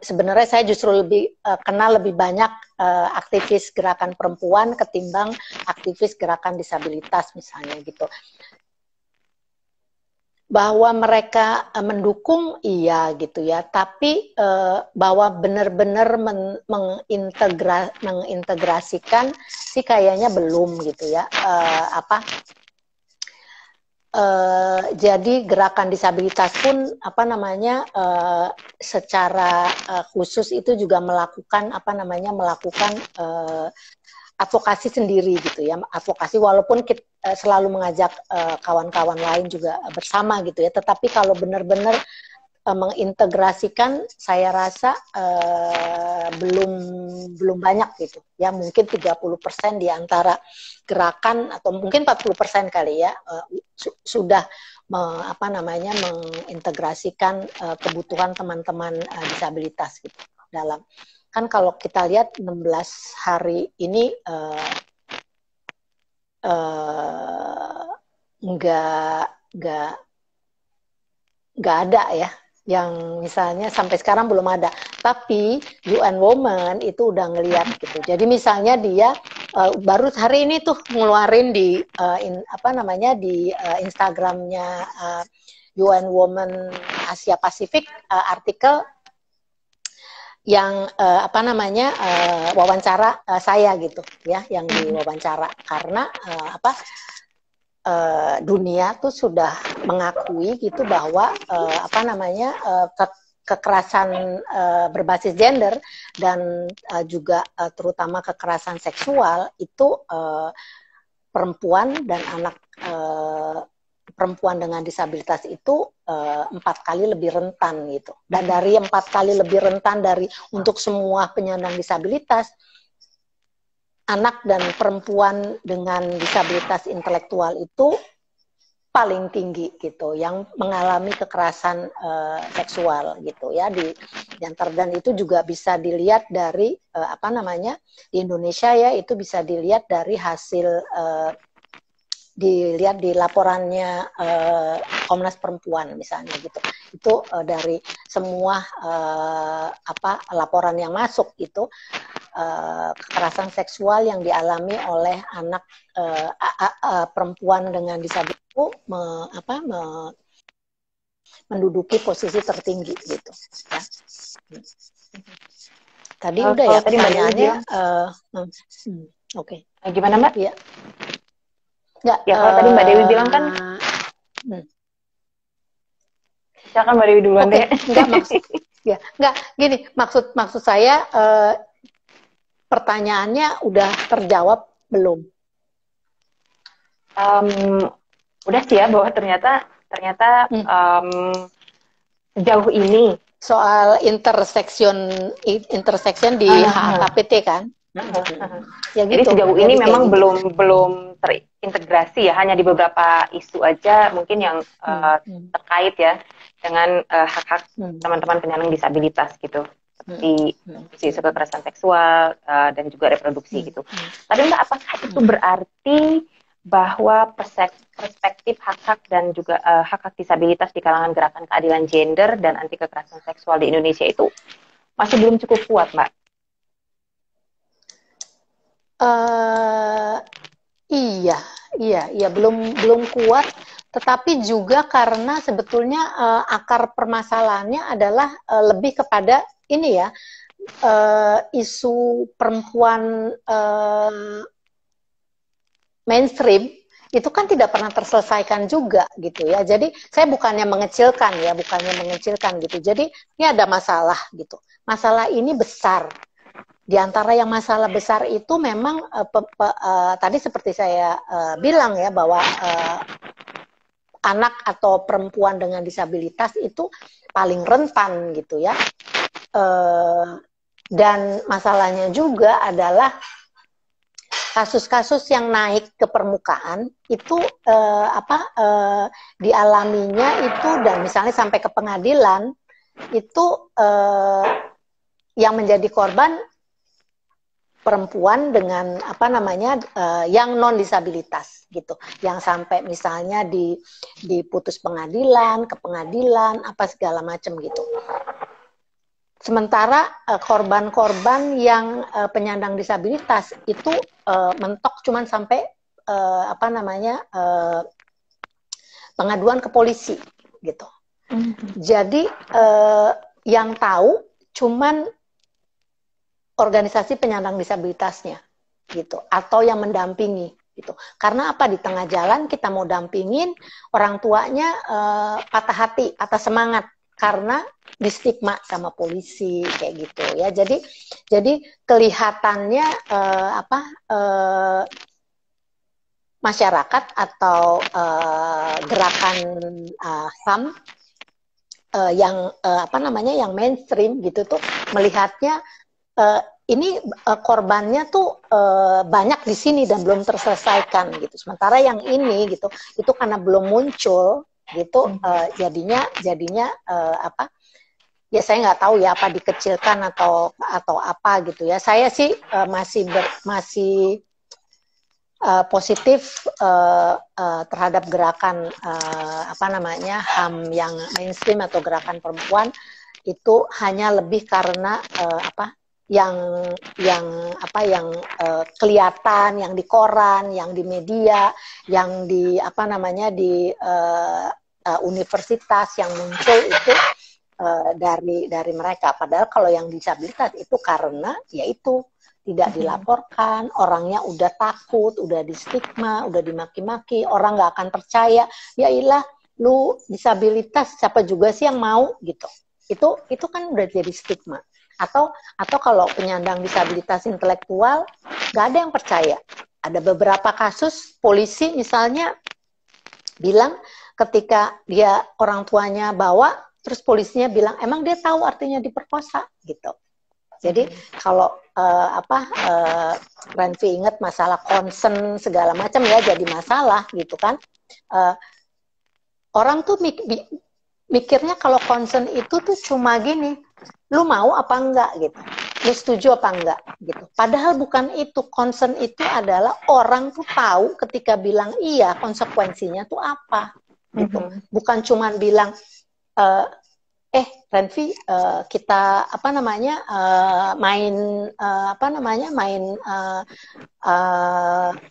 [SPEAKER 2] sebenarnya saya justru kenal lebih banyak aktivis gerakan perempuan ketimbang aktivis gerakan disabilitas misalnya gitu. Bahwa mereka mendukung iya gitu ya, tapi bahwa benar-benar mengintegrasikan sih kayaknya belum gitu ya. Jadi gerakan disabilitas pun secara khusus itu juga melakukan advokasi sendiri gitu ya, advokasi walaupun kita selalu mengajak kawan-kawan lain juga bersama gitu ya, tetapi kalau benar-benar mengintegrasikan saya rasa belum banyak gitu ya, mungkin 30% di antara gerakan atau mungkin 40% kali ya sudah mengintegrasikan kebutuhan teman-teman disabilitas gitu dalam. Kan kalau kita lihat 16 hari ini eh, nggak nggak nggak ada ya, yang misalnya sampai sekarang belum ada. Tapi UN Women itu udah ngeliat gitu. Jadi misalnya dia baru hari ini tuh ngeluarin di apa namanya di Instagramnya UN Women Asia Pasifik artikel yang apa namanya wawancara saya gitu ya, yang diwawancara karena apa dunia tuh sudah mengakui gitu bahwa apa namanya kekerasan berbasis gender dan juga terutama kekerasan seksual itu perempuan dan anak perempuan dengan disabilitas itu 4 kali lebih rentan gitu. Dan dari 4 kali lebih rentan dari untuk semua penyandang disabilitas, anak dan perempuan dengan disabilitas intelektual itu paling tinggi gitu, yang mengalami kekerasan seksual gitu ya dan itu juga bisa dilihat dari apa namanya di Indonesia ya, itu bisa dilihat dari hasil dilihat di laporannya Komnas Perempuan misalnya gitu. Itu dari semua apa laporan yang masuk itu kekerasan seksual yang dialami oleh anak perempuan dengan disabilitas itu menduduki posisi tertinggi gitu ya. Tadi udah ya
[SPEAKER 1] tadi
[SPEAKER 2] pertanyaannya
[SPEAKER 1] oke. Gimana Mbak?
[SPEAKER 2] Iya. Nggak,
[SPEAKER 1] ya kalau tadi Mbak Dewi bilang kan silakan Mbak Dewi duluan deh.
[SPEAKER 2] Enggak maksud ya, enggak gini, maksud saya pertanyaannya udah terjawab belum?
[SPEAKER 1] Udah sih ya, bahwa ternyata sejauh ini
[SPEAKER 2] soal intersection di HAKPT kan?
[SPEAKER 1] Ya gitu. Jadi sejauh ini memang gitu. belum terintegrasi ya, hanya di beberapa isu aja mungkin yang terkait ya dengan hak-hak teman-teman penyandang disabilitas gitu, seperti isu kekerasan seksual dan juga reproduksi gitu. Tapi Mbak, apakah itu berarti bahwa perspektif hak-hak dan juga hak-hak disabilitas di kalangan gerakan keadilan gender dan anti kekerasan seksual di Indonesia itu masih belum cukup kuat, Mbak?
[SPEAKER 2] Iya, belum kuat. Tetapi juga karena sebetulnya akar permasalahannya adalah lebih kepada ini ya, isu perempuan mainstream itu kan tidak pernah terselesaikan juga gitu ya. Jadi saya bukannya mengecilkan gitu. Jadi ini ada masalah gitu. Masalah ini besar. Di antara yang masalah besar itu memang tadi seperti saya bilang ya, bahwa anak atau perempuan dengan disabilitas itu paling rentan gitu ya. Dan masalahnya juga adalah kasus-kasus yang naik ke permukaan itu dialaminya itu, dan misalnya sampai ke pengadilan itu yang menjadi korban perempuan dengan apa namanya yang non disabilitas gitu, yang sampai misalnya diputus pengadilan, ke pengadilan apa segala macam gitu. Sementara korban-korban yang penyandang disabilitas itu mentok cuman sampai apa namanya pengaduan ke polisi gitu. Jadi yang tahu cuman organisasi penyandang disabilitasnya gitu, atau yang mendampingi gitu. Karena apa, di tengah jalan kita mau dampingin, orang tuanya patah hati, patah semangat karena distigma sama polisi kayak gitu ya. Jadi kelihatannya masyarakat atau gerakan HAM yang apa namanya yang mainstream gitu tuh melihatnya ini korbannya tuh banyak di sini dan belum terselesaikan gitu. Sementara yang ini gitu itu karena belum muncul gitu, jadinya apa ya, saya nggak tahu ya apa dikecilkan atau apa gitu ya. Saya sih masih positif terhadap gerakan apa namanya HAM yang mainstream atau gerakan perempuan itu hanya lebih karena apa yang kelihatan, yang di koran, yang di media, yang di apa namanya di universitas yang muncul itu dari mereka. Padahal kalau yang disabilitas itu karena yaitu tidak dilaporkan, orangnya udah takut, udah di stigma, udah dimaki-maki, orang nggak akan percaya. Ya ilah, lu disabilitas siapa juga sih yang mau gitu. Itu kan udah jadi stigma. Atau kalau penyandang disabilitas intelektual nggak ada yang percaya. Ada beberapa kasus polisi misalnya bilang ketika dia orang tuanya bawa, terus polisinya bilang emang dia tahu artinya diperkosa gitu. Jadi kalau Renvi ingat masalah concern segala macam ya jadi masalah gitu kan. Orang tuh mikirnya kalau concern itu tuh cuma gini, lu mau apa enggak gitu, lu setuju apa enggak gitu. Padahal bukan itu, concern itu adalah orang tuh tahu ketika bilang iya konsekuensinya tuh apa gitu. Bukan cuma bilang Renvi kita apa namanya main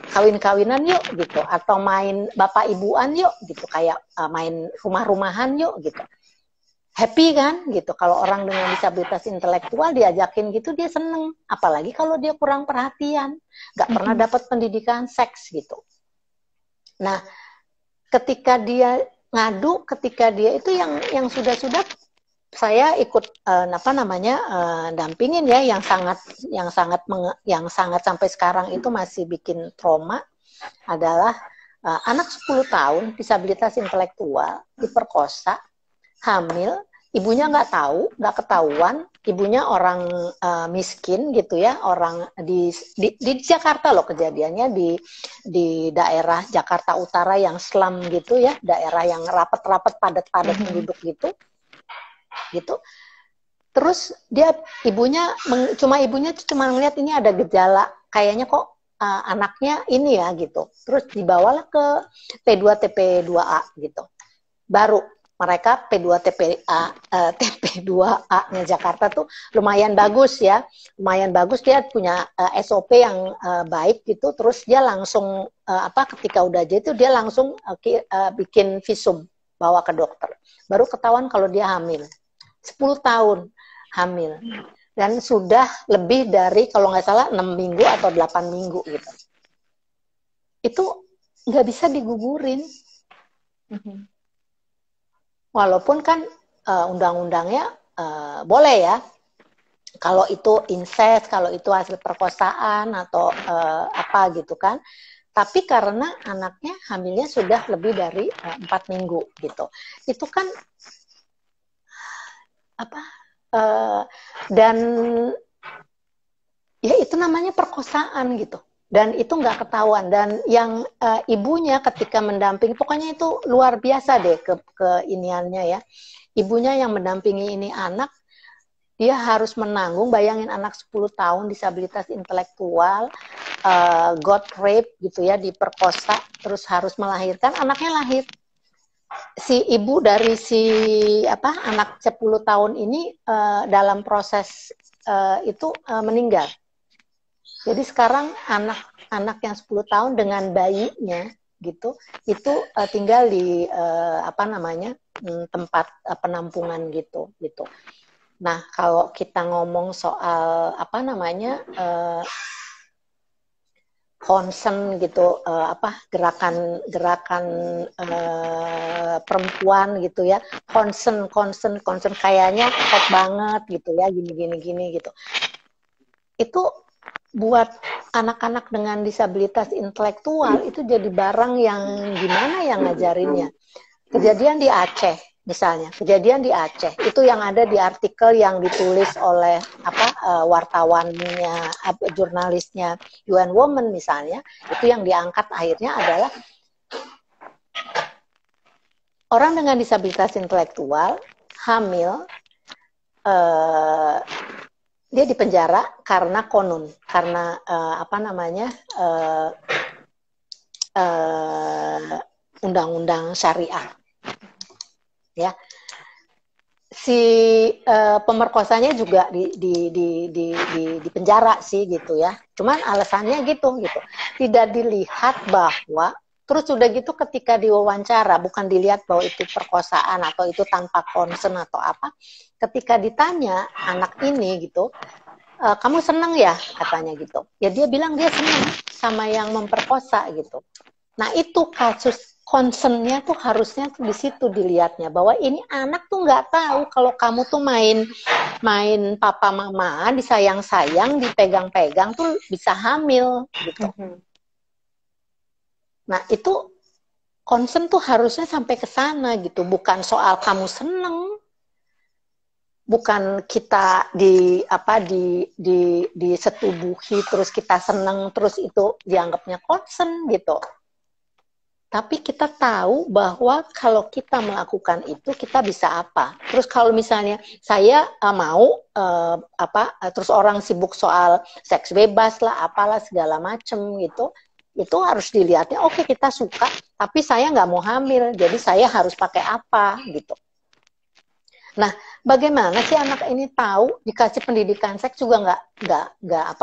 [SPEAKER 2] kawin-kawinan yuk gitu, atau main bapak ibuan yuk gitu, kayak main rumah-rumahan yuk gitu. Happy kan gitu, kalau orang dengan disabilitas intelektual diajakin gitu dia seneng, apalagi kalau dia kurang perhatian, nggak pernah dapat pendidikan seks gitu. Nah ketika dia ngadu, ketika dia itu yang sudah saya ikut dampingin ya, yang sangat sampai sekarang itu masih bikin trauma adalah anak 10 tahun disabilitas intelektual diperkosa, hamil, ibunya nggak tahu, nggak ketahuan, ibunya orang miskin gitu ya, orang di Jakarta loh kejadiannya, di daerah Jakarta Utara yang slum gitu ya, daerah yang rapat-rapat padat-padat penduduk gitu. Terus ibunya cuma ngeliat ini ada gejala, kayaknya kok anaknya ini ya gitu. Terus dibawalah ke P2TP2A gitu. Baru mereka TP2A-nya Jakarta tuh lumayan bagus ya, dia punya SOP yang baik gitu. Terus dia langsung ketika udah jadi itu dia langsung bikin visum, bawa ke dokter. Baru ketahuan kalau dia hamil. 10 tahun hamil. Dan sudah lebih dari, kalau nggak salah, 6 minggu atau 8 minggu gitu. Itu nggak bisa digugurin. Walaupun kan undang-undangnya boleh ya. Kalau itu incest, kalau itu hasil perkosaan atau apa gitu kan. Tapi karena anaknya hamilnya sudah lebih dari 4 minggu gitu. Itu kan dan ya itu namanya perkosaan gitu, dan itu nggak ketahuan. Dan yang ibunya ketika mendampingi, pokoknya itu luar biasa deh ke iniannya ya, ibunya yang mendampingi ini anak, dia harus menanggung, bayangin anak 10 tahun disabilitas intelektual, got rape gitu ya, diperkosa, terus harus melahirkan, anaknya lahir. Si ibu dari anak 10 tahun ini dalam proses itu meninggal. Jadi sekarang anak yang 10 tahun dengan bayinya gitu, itu tinggal di tempat penampungan gitu. Nah, kalau kita ngomong soal concern gitu, gerakan perempuan gitu ya, concern kayaknya hot banget gitu ya, gini gitu. Itu buat anak-anak dengan disabilitas intelektual itu jadi barang yang gimana yang ngajarinnya. Kejadian di Aceh misalnya, itu yang ada di artikel yang ditulis oleh wartawannya, jurnalisnya UN Women misalnya, itu yang diangkat akhirnya adalah orang dengan disabilitas intelektual hamil, dia dipenjara karena undang-undang syariah. Ya, si pemerkosanya juga di penjara sih gitu ya. Cuman alasannya gitu. Tidak dilihat bahwa terus udah gitu ketika diwawancara bukan dilihat bahwa itu perkosaan atau itu tanpa concern atau apa. Ketika ditanya anak ini gitu, kamu seneng ya katanya gitu. Ya dia bilang dia seneng sama yang memperkosa gitu. Nah itu kasus concernnya tuh harusnya tuh di situ dilihatnya bahwa ini anak tuh nggak tahu kalau kamu tuh main papa mama disayang-sayang dipegang-pegang tuh bisa hamil gitu. Nah itu concern tuh harusnya sampai ke sana gitu, bukan soal kamu seneng, bukan kita disetubuhi terus kita seneng terus itu dianggapnya concern gitu. Tapi kita tahu bahwa kalau kita melakukan itu kita bisa apa. Terus kalau misalnya saya mau terus orang sibuk soal seks bebas lah, apalah segala macem gitu, itu harus dilihatnya. Oke, kita suka, tapi saya nggak mau hamil, jadi saya harus pakai apa gitu. Nah, bagaimana sih anak ini tahu dikasih pendidikan seks juga nggak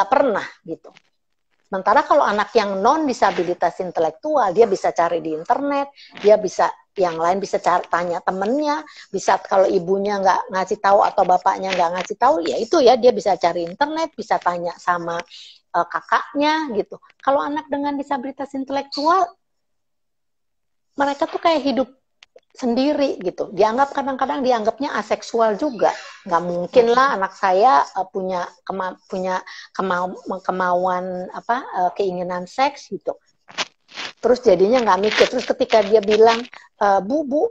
[SPEAKER 2] pernah gitu. Sementara kalau anak yang non disabilitas intelektual, dia bisa cari di internet, dia bisa yang lain bisa tanya temennya, bisa kalau ibunya nggak ngasih tahu atau bapaknya nggak ngasih tahu, ya itu ya dia bisa cari internet, bisa tanya sama kakaknya gitu. Kalau anak dengan disabilitas intelektual, mereka tuh kayak hidup sendiri gitu. Dianggap kadang-kadang dianggapnya aseksual juga. Nggak mungkin lah anak saya punya kemauan keinginan seks gitu. Terus jadinya nggak mikir. Terus ketika dia bilang, bu,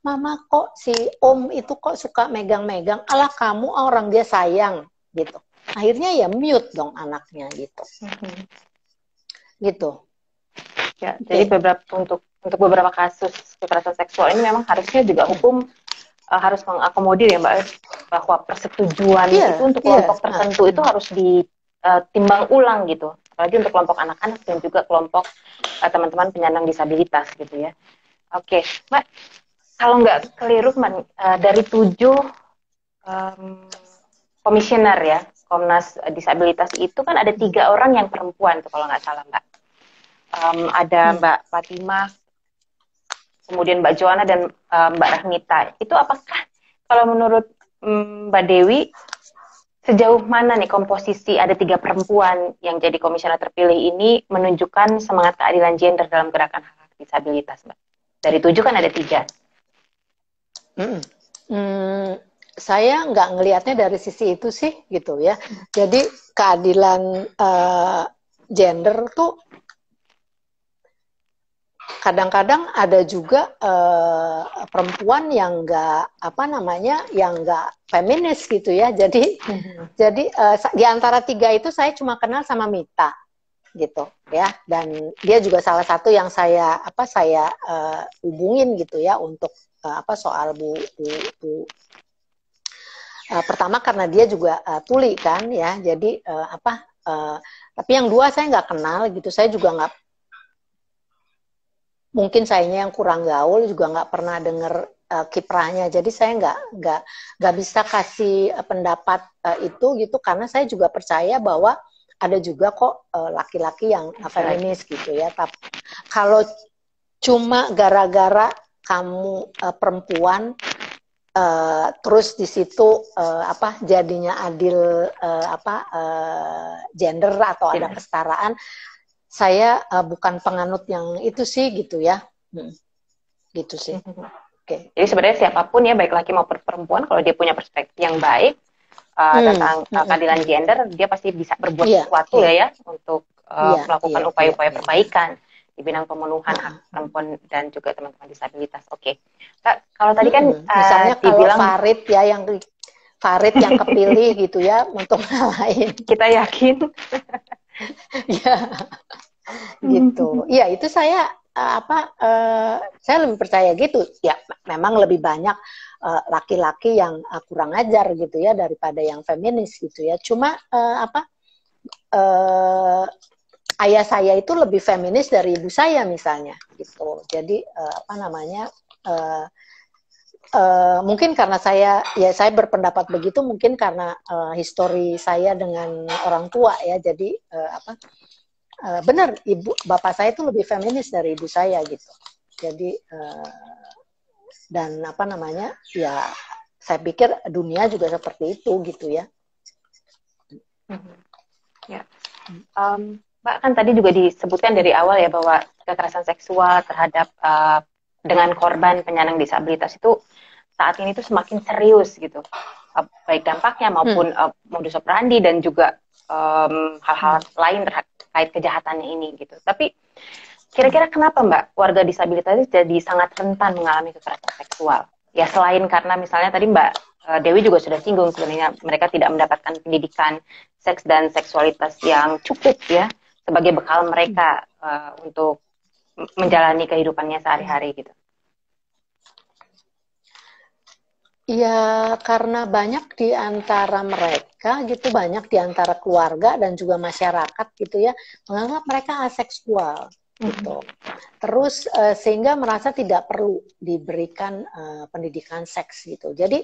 [SPEAKER 2] mama kok si om itu kok suka megang-megang, alah kamu orang dia sayang gitu. Akhirnya ya mute dong anaknya gitu. Gitu.
[SPEAKER 1] Ya, jadi untuk beberapa kasus kekerasan seksual ini memang harusnya juga hukum harus mengakomodir ya Mbak, bahwa persetujuan itu untuk kelompok tertentu itu harus ditimbang ulang gitu, apalagi untuk kelompok anak-anak dan juga kelompok teman-teman penyandang disabilitas gitu ya. Oke, Mbak, kalau nggak keliru dari 7 komisioner ya Komnas Disabilitas itu kan ada 3 orang yang perempuan tuh kalau nggak salah Mbak. Ada Mbak Fatimah, kemudian Mbak Joana dan Mbak Rahmita. Itu apakah kalau menurut Mbak Dewi sejauh mana nih komposisi ada 3 perempuan yang jadi komisioner terpilih ini menunjukkan semangat keadilan gender dalam gerakan hak disabilitas, Mbak? Dari 7 kan ada 3.
[SPEAKER 2] Saya nggak ngelihatnya dari sisi itu sih gitu ya. Jadi keadilan gender tuh kadang-kadang ada juga perempuan yang yang nggak feminis gitu ya. Jadi di antara 3 itu saya cuma kenal sama Mita gitu ya, dan dia juga salah satu yang saya hubungin gitu ya untuk soal bu pertama karena dia juga tuli kan ya, jadi tapi yang 2 saya nggak kenal gitu, saya juga nggak, mungkin sayanya yang kurang gaul, juga nggak pernah dengar kiprahnya, jadi saya nggak bisa kasih pendapat itu gitu, karena saya juga percaya bahwa ada juga kok laki-laki yang feminis gitu ya. Tapi kalau cuma gara-gara kamu perempuan terus di situ jadinya adil gender atau ada kesetaraan, saya bukan penganut yang itu sih gitu ya. Gitu sih.
[SPEAKER 1] Okay. Jadi sebenarnya siapapun ya, baik laki maupun perempuan, kalau dia punya perspektif yang baik tentang keadilan gender, dia pasti bisa berbuat sesuatu ya untuk melakukan upaya-upaya perbaikan di bidang pemenuhan hak perempuan dan juga teman-teman disabilitas. Oke. Kak, kalau tadi kan
[SPEAKER 2] misalnya
[SPEAKER 1] dibilang
[SPEAKER 2] kalau Farid yang kepilih gitu ya untuk ngalahin.
[SPEAKER 1] Kita yakin.
[SPEAKER 2] Ya. Gitu. Iya, itu saya saya lebih percaya gitu. Ya, memang lebih banyak laki-laki yang kurang ajar gitu ya daripada yang feminis gitu ya. Cuma ayah saya itu lebih feminis dari ibu saya misalnya gitu. Jadi apa namanya mungkin karena saya berpendapat begitu, mungkin karena histori saya dengan orang tua ya. Jadi benar bapak saya itu lebih feminis dari ibu saya gitu. Jadi dan apa namanya ya, saya pikir dunia juga seperti itu gitu ya.
[SPEAKER 1] Ya. Mbak, kan tadi juga disebutkan dari awal ya bahwa kekerasan seksual terhadap dengan korban penyandang disabilitas itu saat ini tuh semakin serius gitu, baik dampaknya maupun modus operandi dan juga hal-hal lain terkait kejahatannya ini gitu. Tapi kira-kira kenapa Mbak warga disabilitas jadi sangat rentan mengalami kekerasan seksual? Ya selain karena misalnya tadi Mbak Dewi juga sudah singgung sebenarnya mereka tidak mendapatkan pendidikan seks dan seksualitas yang cukup ya sebagai bekal mereka untuk menjalani kehidupannya sehari-hari gitu.
[SPEAKER 2] Ya, karena banyak di antara mereka gitu, banyak di antara keluarga dan juga masyarakat gitu ya, menganggap mereka aseksual gitu. Terus sehingga merasa tidak perlu diberikan pendidikan seks gitu. Jadi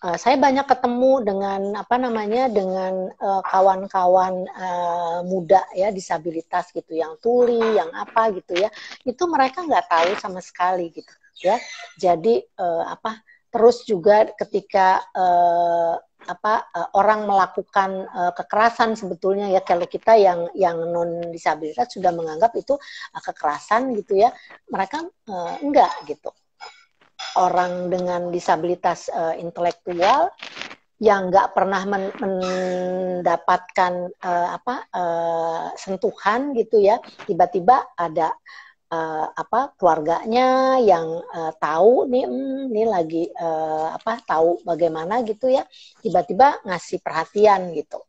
[SPEAKER 2] saya banyak ketemu dengan apa namanya dengan kawan-kawan muda ya disabilitas gitu, yang tuli, yang apa gitu ya, itu mereka nggak tahu sama sekali gitu ya. Jadi terus juga ketika orang melakukan kekerasan sebetulnya ya, kalau kita yang non disabilitas sudah menganggap itu kekerasan gitu ya, mereka enggak gitu. Orang dengan disabilitas intelektual yang nggak pernah mendapatkan sentuhan gitu ya, tiba-tiba ada keluarganya yang tahu nih lagi tahu bagaimana gitu ya, tiba-tiba ngasih perhatian gitu.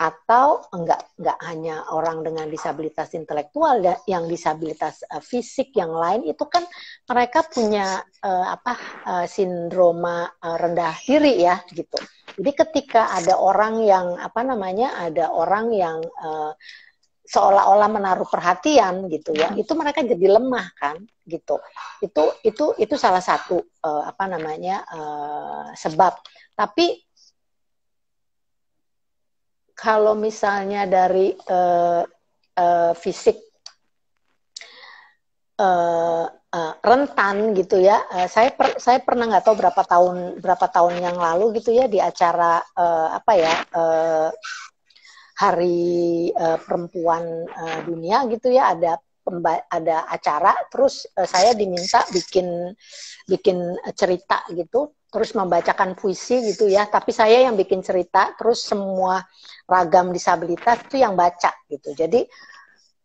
[SPEAKER 2] Atau enggak hanya orang dengan disabilitas intelektual, yang disabilitas fisik yang lain itu kan mereka punya sindroma rendah diri ya gitu. Jadi ketika ada orang yang ada orang yang seolah-olah menaruh perhatian gitu ya, itu mereka jadi lemah kan gitu. Itu salah satu sebab. Tapi kalau misalnya dari fisik rentan gitu ya, saya pernah nggak tahu berapa tahun yang lalu gitu ya, di acara Hari Perempuan Dunia gitu ya, ada acara, terus saya diminta bikin cerita gitu, terus membacakan puisi gitu ya, tapi saya yang bikin cerita, terus semua ragam disabilitas itu yang baca gitu. Jadi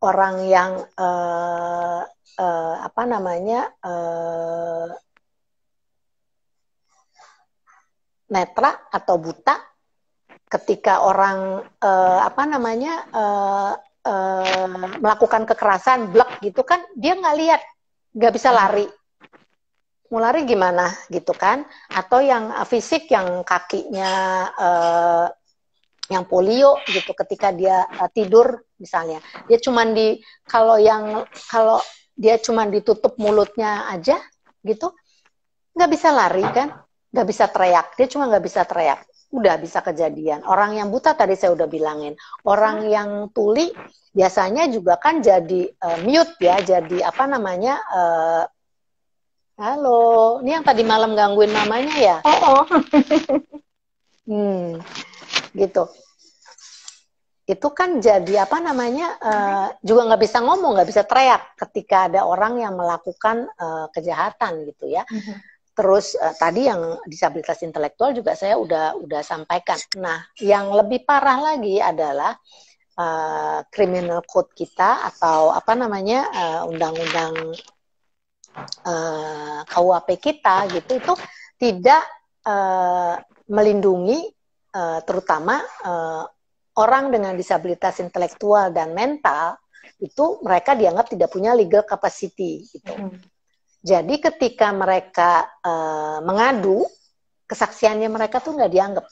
[SPEAKER 2] orang yang netra atau buta, ketika orang melakukan kekerasan blek gitu kan, dia nggak lihat, nggak bisa lari, mau lari gimana gitu kan. Atau yang fisik, yang kakinya yang polio gitu, ketika dia tidur misalnya, dia cuman kalau dia cuman ditutup mulutnya aja gitu, nggak bisa lari kan, nggak bisa teriak, dia cuma nggak bisa teriak, udah bisa kejadian. Orang yang buta tadi saya udah bilangin, orang yang tuli biasanya juga kan jadi mute ya, jadi halo, ini yang tadi malam gangguin mamanya ya? Gitu. Itu kan jadi juga nggak bisa ngomong, nggak bisa teriak ketika ada orang yang melakukan kejahatan gitu ya. Terus tadi yang disabilitas intelektual juga saya udah sampaikan. Nah, yang lebih parah lagi adalah criminal code kita, atau undang-undang KUHP kita gitu, itu tidak melindungi terutama orang dengan disabilitas intelektual dan mental. Itu mereka dianggap tidak punya legal capacity gitu. Jadi ketika mereka mengadu, kesaksiannya mereka tuh nggak dianggap.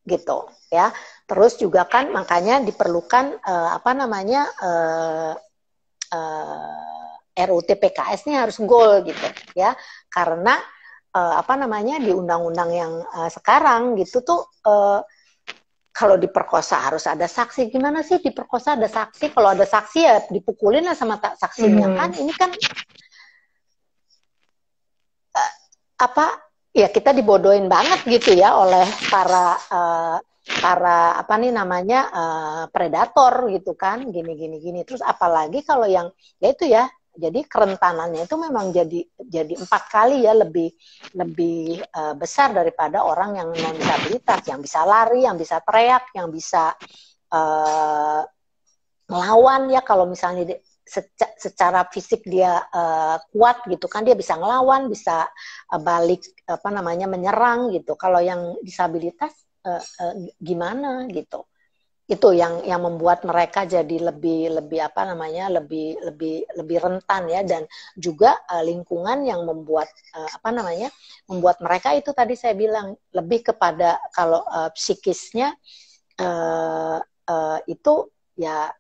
[SPEAKER 2] gitu ya. Terus juga kan makanya diperlukan RUU PKS ini harus goal gitu ya, karena di undang-undang yang sekarang gitu tuh kalau diperkosa harus ada saksi. Gimana sih diperkosa ada saksi? Kalau ada saksi ya dipukulin lah sama saksinya kan. Ini kan ya kita dibodohin banget gitu ya oleh para predator gitu kan, gini. Terus apalagi kalau yang ya itu ya, jadi kerentanannya itu memang jadi 4 kali ya lebih besar daripada orang yang non disabilitas, yang bisa lari, yang bisa teriak, yang bisa melawan ya. Kalau misalnya secara fisik dia kuat gitu kan, dia bisa ngelawan, bisa balik menyerang gitu. Kalau yang disabilitas gimana gitu. Itu yang membuat mereka jadi lebih rentan ya. Dan juga lingkungan yang membuat membuat mereka itu tadi saya bilang lebih kepada kalau psikisnya itu ya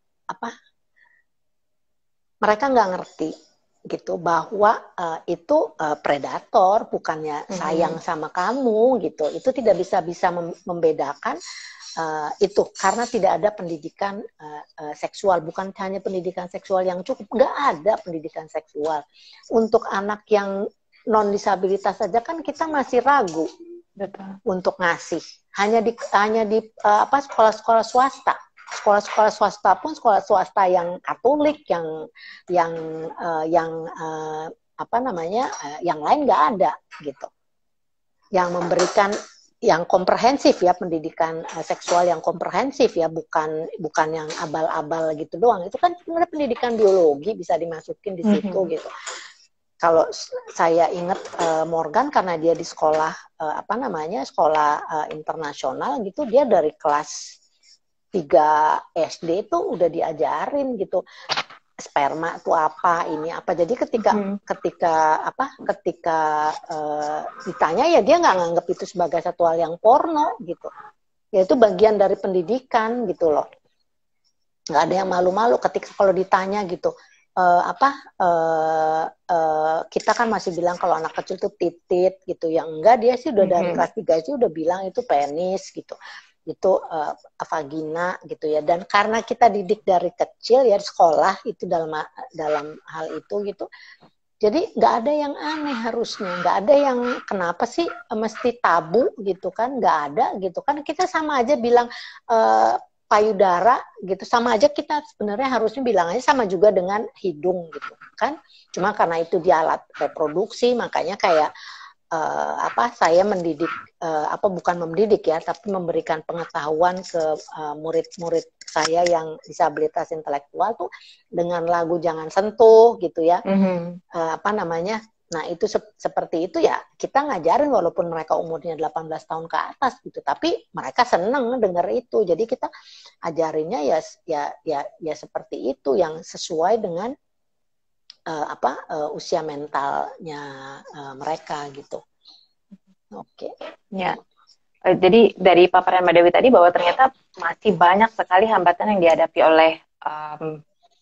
[SPEAKER 2] mereka nggak ngerti gitu bahwa itu predator, bukannya sayang sama kamu gitu. Itu tidak bisa membedakan itu karena tidak ada pendidikan seksual. Bukan hanya pendidikan seksual yang cukup, nggak ada pendidikan seksual untuk anak yang non disabilitas saja kan kita masih ragu. Betul. Untuk ngasih hanya di sekolah-sekolah swasta. Sekolah-sekolah swasta pun sekolah swasta yang Katolik, yang lain nggak ada gitu, yang memberikan yang komprehensif ya, pendidikan seksual yang komprehensif ya, bukan yang abal-abal gitu doang. Itu kan sebenarnya pendidikan biologi bisa dimasukin di situ gitu. Kalau saya ingat Morgan karena dia di sekolah sekolah internasional gitu, dia dari kelas 3 SD itu udah diajarin gitu sperma itu apa, ini apa. Jadi ketika ditanya ya dia nggak nganggap itu sebagai satu hal yang porno gitu. Ya itu bagian dari pendidikan gitu loh. Nggak ada yang malu-malu ketika kalau ditanya gitu. Kita kan masih bilang kalau anak kecil tuh titit gitu. Yang enggak, dia sih udah dari kelas 3 sih udah bilang itu penis gitu. Itu vagina gitu ya. Dan karena kita didik dari kecil ya sekolah itu dalam hal itu gitu, jadi nggak ada yang aneh harusnya, nggak ada yang kenapa sih mesti tabu gitu kan, nggak ada gitu kan. Kita sama aja bilang payudara gitu, sama aja kita sebenarnya harusnya bilang aja sama juga dengan hidung gitu kan. Cuma karena itu dia alat reproduksi, makanya kayak saya mendidik bukan mendidik ya, tapi memberikan pengetahuan ke murid-murid saya yang disabilitas intelektual tuh dengan lagu Jangan Sentuh gitu ya. Nah itu seperti itu ya, kita ngajarin walaupun mereka umurnya 18 tahun ke atas gitu, tapi mereka seneng denger itu. Jadi kita ajarinnya ya seperti itu, yang sesuai dengan usia mentalnya mereka gitu. Oke.
[SPEAKER 1] Ya. Jadi dari paparan Mbak Dewi tadi bahwa ternyata masih banyak sekali hambatan yang dihadapi oleh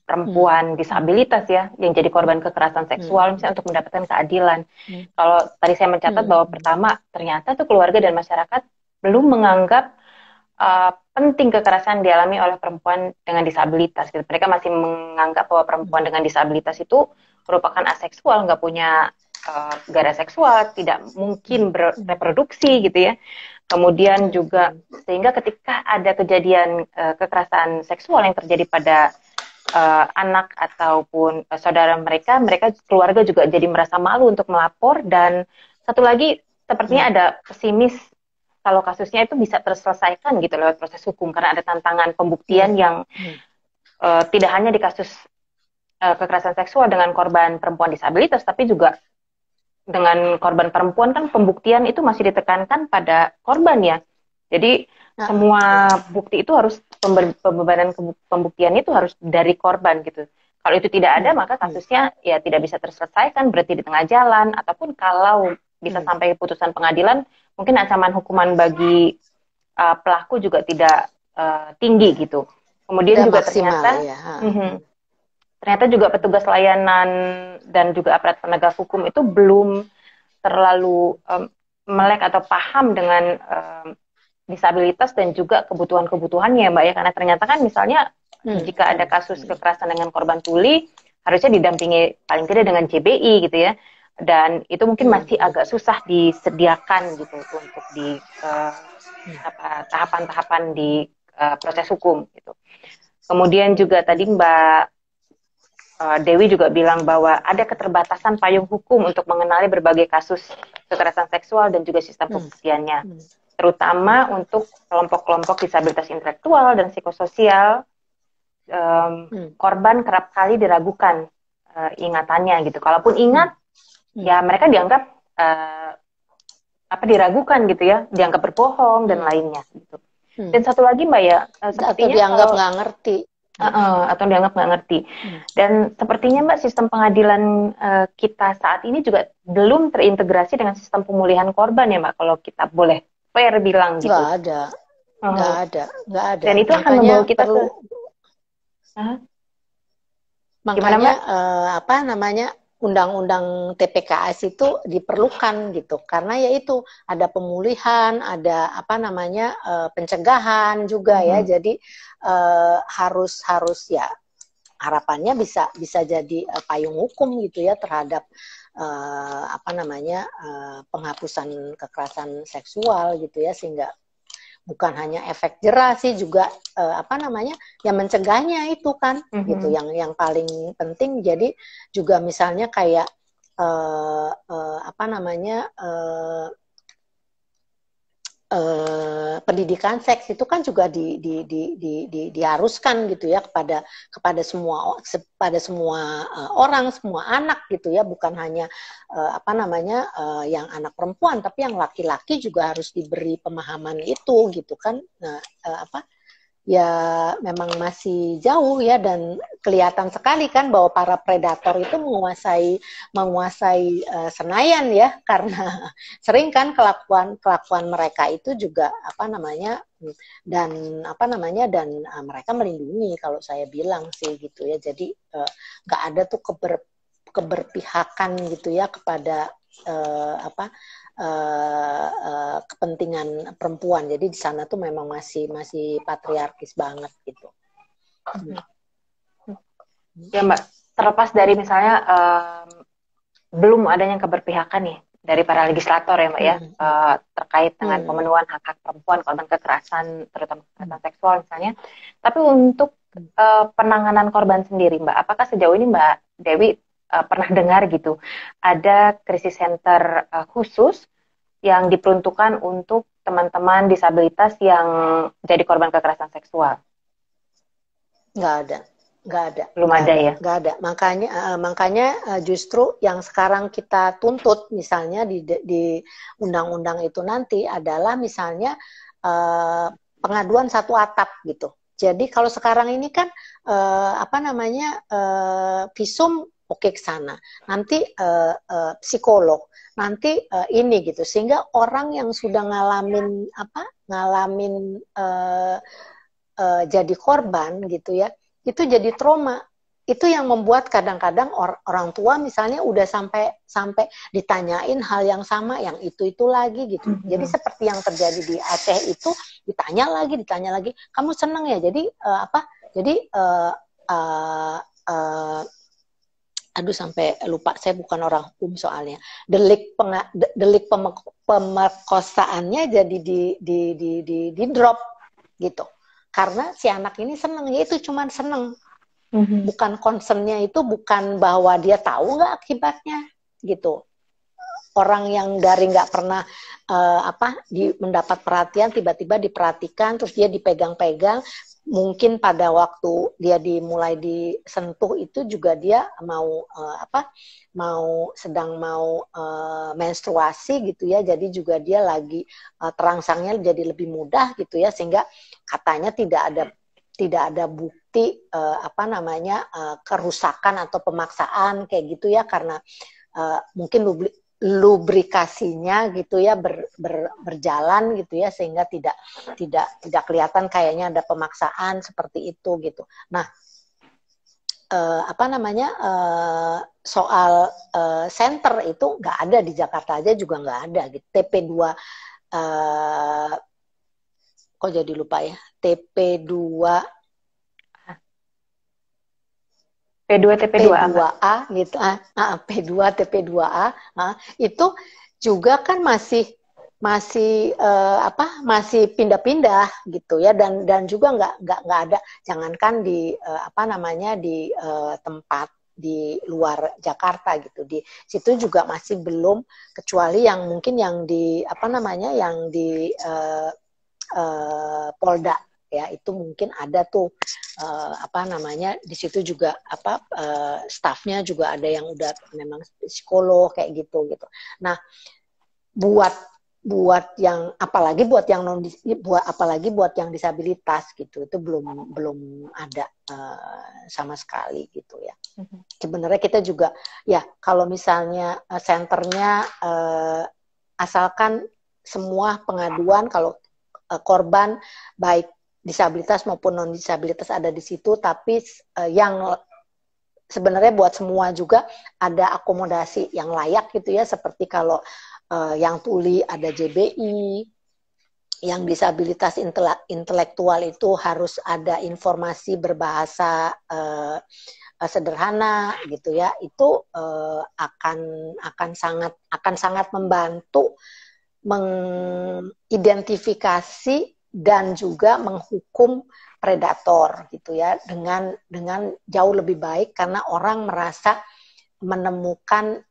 [SPEAKER 1] perempuan disabilitas ya, yang jadi korban kekerasan seksual misalnya untuk mendapatkan keadilan. Kalau tadi saya mencatat bahwa pertama ternyata tuh keluarga dan masyarakat belum menganggap penting kekerasan dialami oleh perempuan dengan disabilitas gitu. Mereka masih menganggap bahwa perempuan dengan disabilitas itu merupakan aseksual, nggak punya gairah seksual, tidak mungkin bereproduksi gitu ya. Kemudian juga sehingga ketika ada kejadian kekerasan seksual yang terjadi pada anak ataupun saudara mereka keluarga juga jadi merasa malu untuk melapor. Dan satu lagi sepertinya ada pesimis kalau kasusnya itu bisa terselesaikan gitu lewat proses hukum, karena ada tantangan pembuktian yang tidak hanya di kasus kekerasan seksual dengan korban perempuan disabilitas, tapi juga dengan korban perempuan kan pembuktian itu masih ditekankan pada korban ya. Jadi semua bukti itu harus, pembebanan pembuktiannya itu harus dari korban gitu. Kalau itu tidak ada maka kasusnya ya tidak bisa terselesaikan, berarti di tengah jalan, ataupun kalau bisa sampai putusan pengadilan, mungkin ancaman hukuman bagi pelaku juga tidak tinggi gitu. Kemudian
[SPEAKER 2] Tidak
[SPEAKER 1] juga
[SPEAKER 2] maksimal
[SPEAKER 1] ternyata
[SPEAKER 2] ya.
[SPEAKER 1] ternyata juga petugas layanan dan juga aparat penegak hukum itu belum terlalu melek atau paham dengan disabilitas dan juga kebutuhan-kebutuhannya, Mbak ya. Karena ternyata kan misalnya jika ada kasus kekerasan dengan korban tuli, harusnya didampingi paling tidak dengan JBI gitu ya. Dan itu mungkin masih agak susah disediakan gitu untuk di tahapan-tahapan di proses hukum gitu. Kemudian juga tadi Mbak Dewi juga bilang bahwa ada keterbatasan payung hukum untuk mengenali berbagai kasus kekerasan seksual dan juga sistem pembuktiannya, terutama untuk kelompok-kelompok disabilitas intelektual dan psikososial. Korban kerap kali diragukan ingatannya gitu. Kalaupun ingat, ya mereka dianggap diragukan gitu ya, dianggap berbohong dan lainnya gitu. Dan satu lagi Mbak ya, sepertinya
[SPEAKER 2] atau dianggap nggak ngerti.
[SPEAKER 1] Atau dianggap nggak ngerti. Dan sepertinya Mbak, sistem pengadilan kita saat ini juga belum terintegrasi dengan sistem pemulihan korban ya Mbak, kalau kita boleh fair bilang gitu.
[SPEAKER 2] Nggak ada.
[SPEAKER 1] Dan itu akan membawa kita ke
[SPEAKER 2] makanya undang-undang TPKS itu diperlukan gitu, karena ya itu ada pemulihan, ada pencegahan juga ya, jadi harus ya harapannya bisa jadi payung hukum gitu ya terhadap penghapusan kekerasan seksual gitu ya, sehingga bukan hanya efek jerah sih, juga yang mencegahnya itu kan gitu yang paling penting. Jadi juga misalnya kayak pendidikan seks itu kan juga diharuskan gitu ya kepada semua orang, semua anak gitu ya, bukan hanya yang anak perempuan, tapi yang laki-laki juga harus diberi pemahaman itu gitu kan. Nah, ya memang masih jauh ya, dan kelihatan sekali kan bahwa para predator itu menguasai Senayan ya, karena sering kan kelakuan mereka itu juga dan mereka melindungi, kalau saya bilang sih gitu ya. Jadi nggak ada tuh keberpihakan gitu ya kepada kepentingan perempuan. Jadi di sana tuh memang masih patriarkis banget gitu.
[SPEAKER 1] Ya Mbak, terlepas dari misalnya belum adanya keberpihakan nih dari para legislator ya Mbak ya, terkait dengan pemenuhan hak-hak perempuan korban kekerasan, terutama kekerasan seksual misalnya. Tapi untuk penanganan korban sendiri Mbak, apakah sejauh ini Mbak Dewi pernah dengar gitu ada krisis center khusus yang diperuntukkan untuk teman-teman disabilitas yang jadi korban kekerasan seksual?
[SPEAKER 2] Nggak ada.
[SPEAKER 1] Belum ada ya?
[SPEAKER 2] Nggak ada. Makanya justru yang sekarang kita tuntut misalnya di undang-undang itu nanti adalah misalnya pengaduan satu atap gitu. Jadi kalau sekarang ini kan visum oke ke sana, nanti psikolog, nanti ini gitu, sehingga orang yang sudah ngalamin jadi korban gitu ya, itu jadi trauma. Itu yang membuat kadang-kadang orang tua misalnya udah sampai ditanyain hal yang sama, yang itu lagi gitu. Jadi seperti yang terjadi di Aceh itu, ditanya lagi, kamu seneng ya? Jadi aduh sampai lupa, saya bukan orang hukum soalnya. Delik pemerkosaannya jadi di drop gitu. Karena si anak ini seneng, ya itu cuman seneng. Bukan concernnya itu bukan bahwa dia tahu nggak akibatnya gitu. Orang yang dari nggak pernah mendapat perhatian, tiba-tiba diperhatikan, terus dia dipegang-pegang, mungkin pada waktu dia mulai disentuh itu juga dia sedang mau menstruasi gitu ya, jadi juga dia lagi terangsangnya jadi lebih mudah gitu ya, sehingga katanya tidak ada bukti kerusakan atau pemaksaan kayak gitu ya, karena mungkin lubrikasinya gitu ya berjalan gitu ya, sehingga tidak kelihatan kayaknya ada pemaksaan seperti itu gitu. Nah, apa namanya, soal center itu nggak ada di Jakarta aja juga nggak ada gitu. TP2 kok jadi lupa ya, TP2
[SPEAKER 1] P2 TP2A,
[SPEAKER 2] P2A gitu, P2 TP2A itu juga kan masih masih pindah-pindah gitu ya, dan juga nggak ada, jangankan di apa namanya di tempat di luar Jakarta gitu, di situ juga masih belum, kecuali yang mungkin yang di apa namanya yang di Polda ya, itu mungkin ada tuh apa namanya di situ juga apa stafnya juga ada yang udah memang psikolog kayak gitu. Nah, buat yang apalagi buat yang disabilitas gitu, itu belum ada sama sekali gitu ya. Sebenarnya kita juga ya kalau misalnya senternya asalkan semua pengaduan kalau korban baik disabilitas maupun non disabilitas ada di situ, tapi yang sebenarnya buat semua juga ada akomodasi yang layak gitu ya, seperti kalau yang tuli ada JBI, yang disabilitas intelektual itu harus ada informasi berbahasa sederhana gitu ya, itu akan sangat membantu mengidentifikasi dan juga menghukum predator gitu ya, dengan jauh lebih baik, karena orang merasa menemukan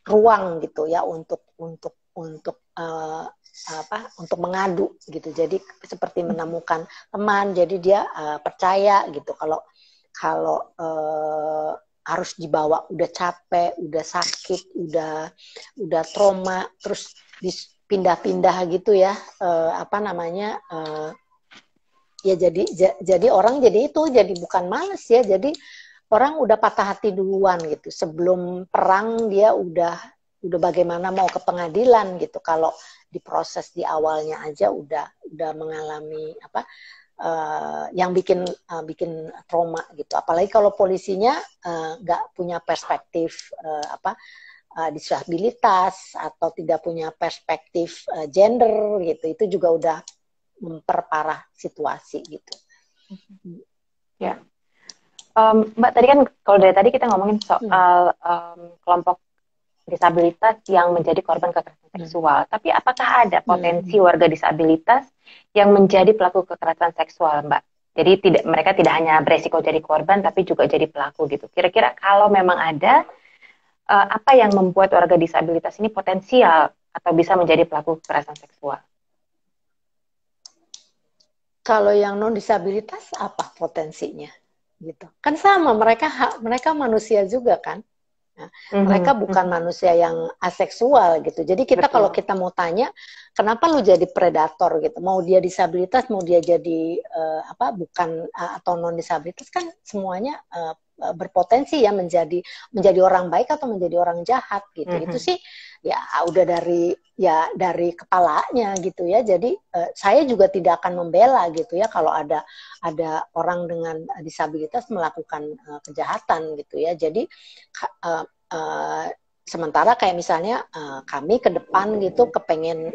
[SPEAKER 2] ruang gitu ya untuk mengadu gitu. Jadi seperti menemukan teman, jadi dia percaya gitu kalau harus dibawa udah capek, udah sakit, udah trauma, terus pindah-pindah gitu ya, apa namanya ya jadi orang jadi bukan males ya, jadi orang udah patah hati duluan gitu, sebelum perang dia udah bagaimana mau ke pengadilan gitu, kalau diproses di awalnya aja udah mengalami apa yang bikin trauma gitu. Apalagi kalau polisinya nggak punya perspektif disabilitas atau tidak punya perspektif gender gitu, itu juga udah memperparah situasi gitu.
[SPEAKER 1] Ya. Mbak, tadi kan kalau dari tadi kita ngomongin soal kelompok disabilitas yang menjadi korban kekerasan seksual. Tapi apakah ada potensi warga disabilitas yang menjadi pelaku kekerasan seksual, Mbak? Jadi mereka tidak hanya beresiko jadi korban, tapi juga jadi pelaku gitu. Kira-kira kalau memang ada, apa yang membuat warga disabilitas ini potensial atau bisa menjadi pelaku kekerasan seksual?
[SPEAKER 2] Kalau yang non disabilitas apa potensinya? Gitu. Kan sama, mereka manusia juga kan. Nah, mereka bukan manusia yang aseksual gitu. Jadi kalau kita mau tanya, kenapa lu jadi predator gitu? Mau dia disabilitas, mau dia jadi bukan atau non disabilitas, kan semuanya berpotensi ya menjadi orang baik atau menjadi orang jahat gitu. Itu sih ya udah dari kepalanya gitu ya. Jadi saya juga tidak akan membela gitu ya kalau ada orang dengan disabilitas melakukan kejahatan gitu ya. Jadi sementara kayak misalnya kami ke depan gitu kepengen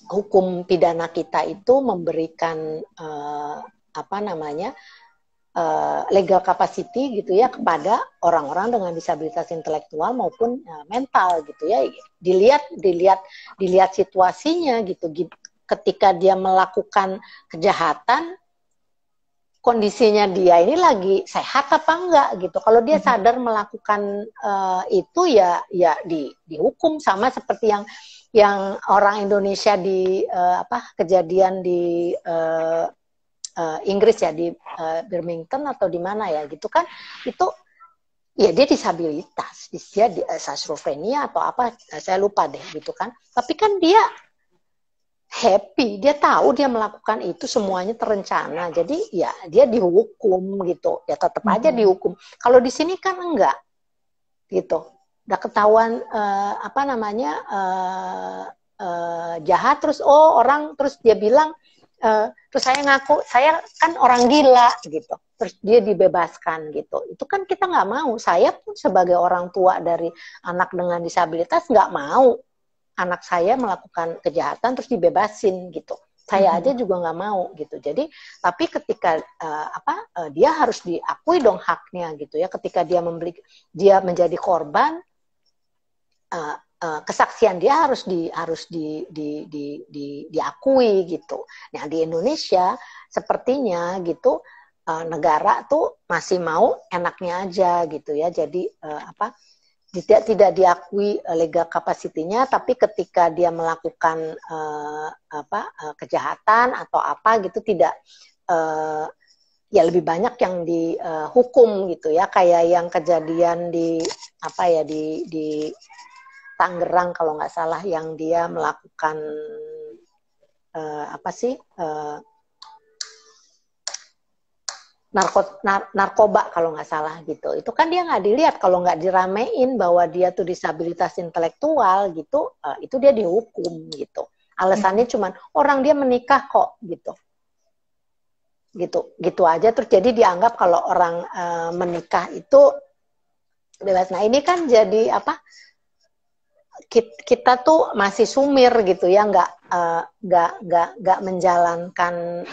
[SPEAKER 2] hukum pidana kita itu memberikan legal capacity gitu ya kepada orang-orang dengan disabilitas intelektual maupun mental gitu ya. Dilihat situasinya gitu. Ketika dia melakukan kejahatan, kondisinya dia ini lagi sehat apa enggak gitu. Kalau dia sadar melakukan itu ya dihukum, sama seperti yang orang Indonesia di kejadian di Inggris ya, di Birmingham atau di mana ya gitu kan, itu ya dia disabilitas, dia schizophrenia atau apa, saya lupa deh gitu kan, tapi kan dia happy, dia tahu dia melakukan itu semuanya terencana, jadi ya dia dihukum gitu, ya tetap aja dihukum. Kalau di sini kan enggak gitu, udah ketahuan apa namanya jahat, terus orang terus dia bilang terus saya ngaku saya kan orang gila gitu, terus dia dibebaskan gitu. Itu kan kita nggak mau. Saya pun sebagai orang tua dari anak dengan disabilitas nggak mau anak saya melakukan kejahatan terus dibebasin gitu. Saya aja juga nggak mau gitu. Jadi tapi ketika dia harus diakui dong haknya gitu ya. Ketika dia menjadi korban, kesaksian dia diakui gitu. Nah di Indonesia sepertinya gitu negara tuh masih mau enaknya aja gitu ya. Jadi tidak diakui legal capacity-nya, tapi ketika dia melakukan kejahatan atau apa gitu tidak ya lebih banyak yang dihukum gitu ya, kayak yang kejadian di di Tangerang kalau nggak salah, yang dia melakukan narkoba kalau nggak salah gitu. Itu kan dia nggak dilihat, kalau nggak diramein bahwa dia tuh disabilitas intelektual gitu, itu dia dihukum gitu. Alasannya cuman orang dia menikah kok gitu. Gitu aja, terus jadi dianggap kalau orang menikah itu bebas. Nah ini kan jadi kita tuh masih sumir gitu ya, nggak menjalankan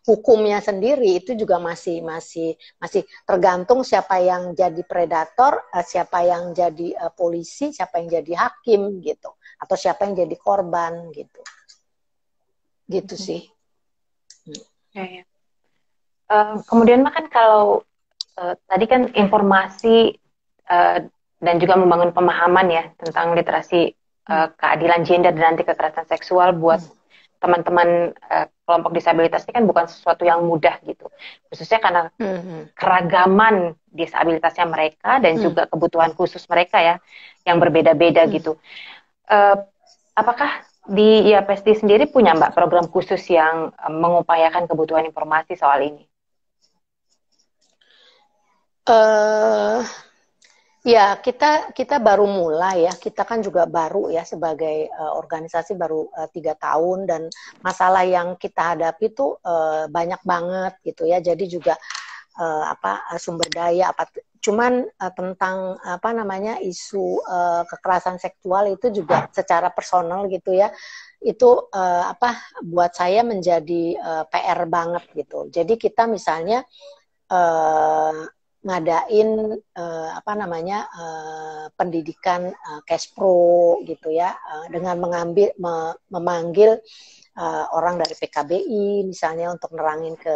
[SPEAKER 2] hukumnya sendiri. Itu juga masih tergantung siapa yang jadi predator, siapa yang jadi polisi, siapa yang jadi hakim gitu, atau siapa yang jadi korban gitu sih.
[SPEAKER 1] Kemudian kan kalau tadi kan informasi dan juga membangun pemahaman ya tentang literasi keadilan gender dan anti kekerasan seksual buat teman-teman kelompok disabilitas ini kan bukan sesuatu yang mudah gitu, khususnya karena keragaman disabilitasnya mereka dan juga kebutuhan khusus mereka ya yang berbeda-beda gitu. Apakah di IAPSD sendiri punya Mbak program khusus yang mengupayakan kebutuhan informasi soal ini?
[SPEAKER 2] Ya, kita baru mulai ya. Kita kan juga baru ya sebagai organisasi, baru 3 tahun, dan masalah yang kita hadapi tuh banyak banget gitu ya. Jadi juga sumber daya cuman tentang isu kekerasan seksual itu juga secara personal gitu ya. Itu buat saya menjadi PR banget gitu. Jadi kita misalnya ngadain pendidikan cash pro gitu ya, dengan memanggil orang dari PKBI misalnya untuk nerangin ke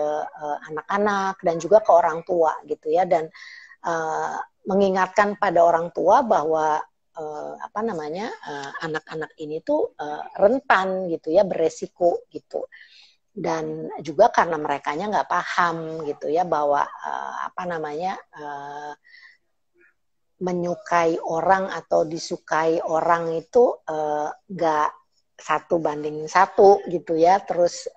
[SPEAKER 2] anak-anak dan juga ke orang tua gitu ya, dan mengingatkan pada orang tua bahwa anak-anak ini tuh rentan gitu ya, beresiko gitu. Dan juga karena merekanya nggak paham gitu ya bahwa menyukai orang atau disukai orang itu nggak 1:1 gitu ya. Terus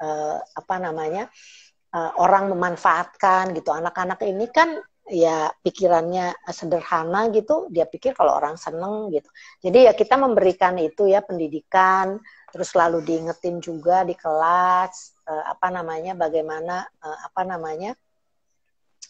[SPEAKER 2] orang memanfaatkan gitu. Anak-anak ini kan ya pikirannya sederhana gitu, dia pikir kalau orang seneng gitu. Jadi ya kita memberikan itu ya, pendidikan, terus selalu diingetin juga di kelas bagaimana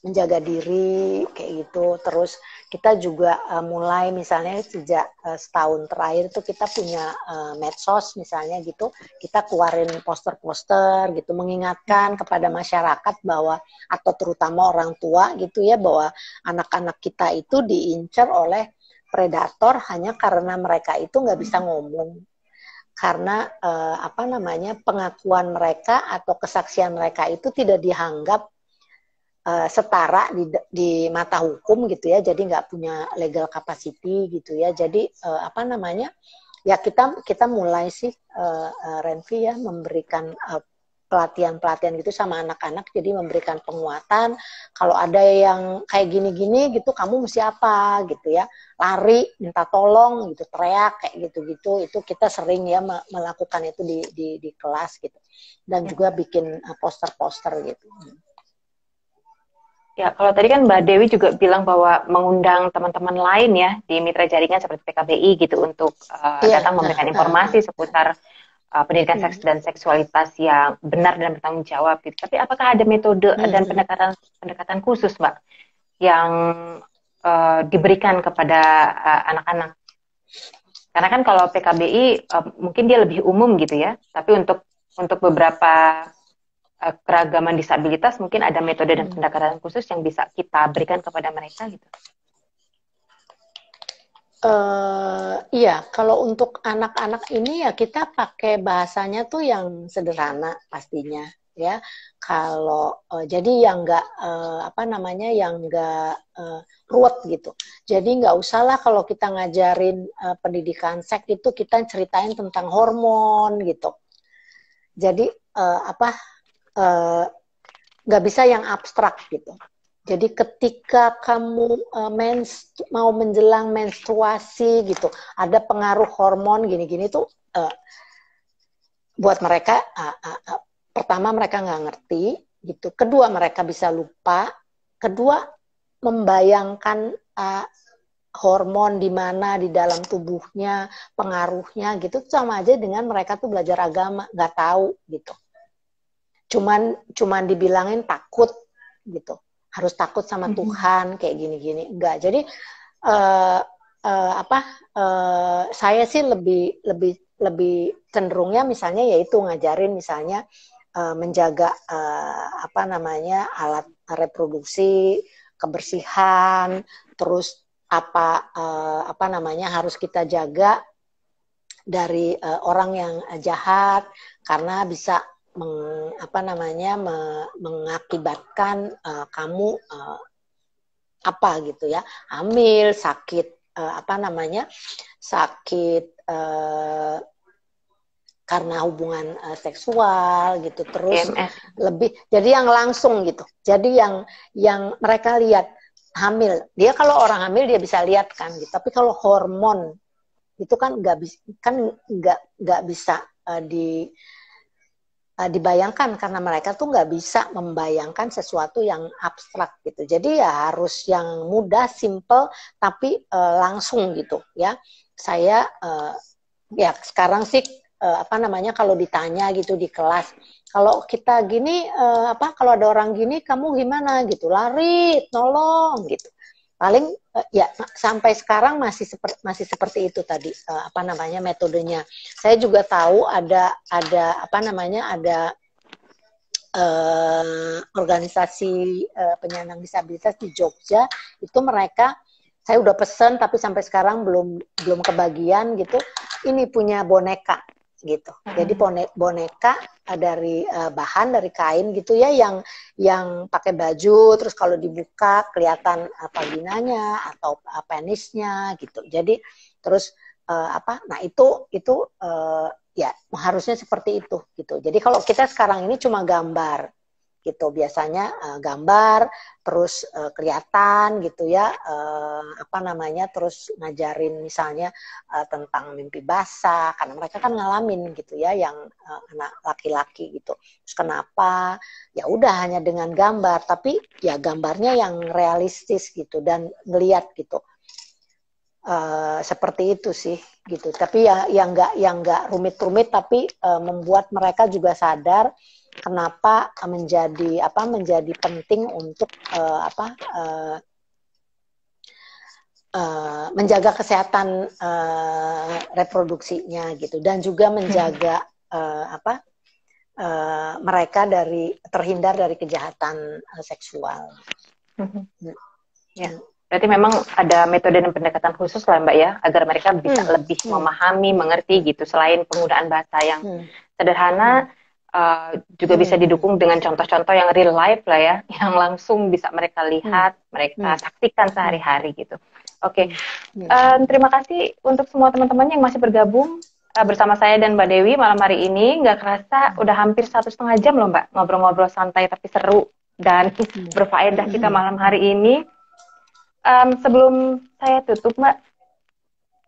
[SPEAKER 2] menjaga diri kayak gitu. Terus kita juga mulai misalnya sejak setahun terakhir itu kita punya medsos misalnya gitu, kita keluarin poster-poster gitu mengingatkan kepada masyarakat bahwa, atau terutama orang tua gitu ya, bahwa anak-anak kita itu diincar oleh predator hanya karena mereka itu nggak bisa ngomong, karena pengakuan mereka atau kesaksian mereka itu tidak dianggap setara di mata hukum gitu ya, jadi nggak punya legal capacity gitu ya. Jadi ya kita mulai sih Renvi ya memberikan pelatihan-pelatihan gitu sama anak-anak, jadi memberikan penguatan. Kalau ada yang kayak gini-gini gitu, kamu mesti apa gitu ya, lari, minta tolong gitu, teriak kayak gitu-gitu. Itu kita sering ya melakukan itu di kelas gitu, dan juga bikin poster-poster gitu.
[SPEAKER 1] Ya, kalau tadi kan Mbak Dewi juga bilang bahwa mengundang teman-teman lain ya di mitra jaringan seperti PKBI gitu untuk datang memberikan informasi seputar pendidikan seks dan seksualitas yang benar dan bertanggung jawab gitu. Tapi apakah ada metode dan pendekatan khusus, Mbak, yang diberikan kepada anak-anak? Karena kan kalau PKBI mungkin dia lebih umum gitu ya, tapi untuk beberapa keragaman disabilitas mungkin ada metode dan pendekatan khusus yang bisa kita berikan kepada mereka gitu.
[SPEAKER 2] Iya, kalau untuk anak-anak ini ya kita pakai bahasanya tuh yang sederhana pastinya ya. Kalau jadi yang nggak yang nggak ruwet gitu. Jadi nggak usah lah kalau kita ngajarin pendidikan seks itu kita ceritain tentang hormon gitu. Jadi nggak bisa yang abstrak gitu. Jadi ketika kamu mau menjelang menstruasi gitu, ada pengaruh hormon gini-gini tuh buat mereka pertama mereka nggak ngerti gitu, kedua mereka bisa lupa, kedua membayangkan hormon di mana di dalam tubuhnya, pengaruhnya gitu, sama aja dengan mereka tuh belajar agama nggak tahu gitu. Cuman dibilangin takut gitu, harus takut sama Tuhan kayak gini-gini, enggak. Jadi saya sih lebih cenderungnya misalnya yaitu ngajarin misalnya menjaga alat reproduksi, kebersihan, terus harus kita jaga dari orang yang jahat karena bisa mengakibatkan kamu gitu ya, hamil, sakit sakit karena hubungan seksual gitu, terus lebih jadi yang langsung gitu, jadi yang mereka lihat hamil, dia kalau orang hamil dia bisa lihat kan gitu, tapi kalau hormon itu kan nggak bisa dibayangkan karena mereka tuh nggak bisa membayangkan sesuatu yang abstrak gitu. Jadi ya harus yang mudah, simple, tapi langsung gitu ya. Saya ya sekarang sih kalau ditanya gitu di kelas, kalau kita gini kalau ada orang gini kamu gimana gitu, lari, nolong gitu. Paling ya sampai sekarang masih seperti itu tadi metodenya. Saya juga tahu ada organisasi penyandang disabilitas di Jogja, itu mereka, saya udah pesen tapi sampai sekarang belum kebagian gitu, ini punya boneka gitu. Jadi boneka dari bahan dari kain gitu ya, yang pakai baju, terus kalau dibuka kelihatan vaginanya atau penisnya gitu. Jadi terus nah itu ya harusnya seperti itu gitu. Jadi kalau kita sekarang ini cuma gambar gitu, biasanya gambar terus kelihatan gitu ya, terus ngajarin misalnya tentang mimpi basah karena mereka kan ngalamin gitu ya, yang anak laki-laki gitu. Terus kenapa? Ya udah hanya dengan gambar, tapi ya gambarnya yang realistis gitu dan ngelihat gitu. Seperti itu sih gitu. Tapi ya yang nggak rumit-rumit, tapi membuat mereka juga sadar kenapa menjadi penting untuk menjaga kesehatan reproduksinya gitu, dan juga menjaga mereka terhindar dari kejahatan seksual.
[SPEAKER 1] Ya. Berarti memang ada metode dan pendekatan khusus lah Mbak ya, agar mereka bisa lebih memahami, mengerti gitu. Selain penggunaan bahasa yang sederhana, juga bisa didukung dengan contoh-contoh yang real life lah ya, yang langsung bisa mereka lihat, mereka saksikan sehari-hari gitu. Oke. Terima kasih untuk semua teman-teman yang masih bergabung. bersama saya dan Mbak Dewi malam hari ini. Nggak kerasa udah hampir 1,5 jam loh Mbak, ngobrol-ngobrol santai tapi seru dan berfaedah kita malam hari ini. Sebelum saya tutup Mbak,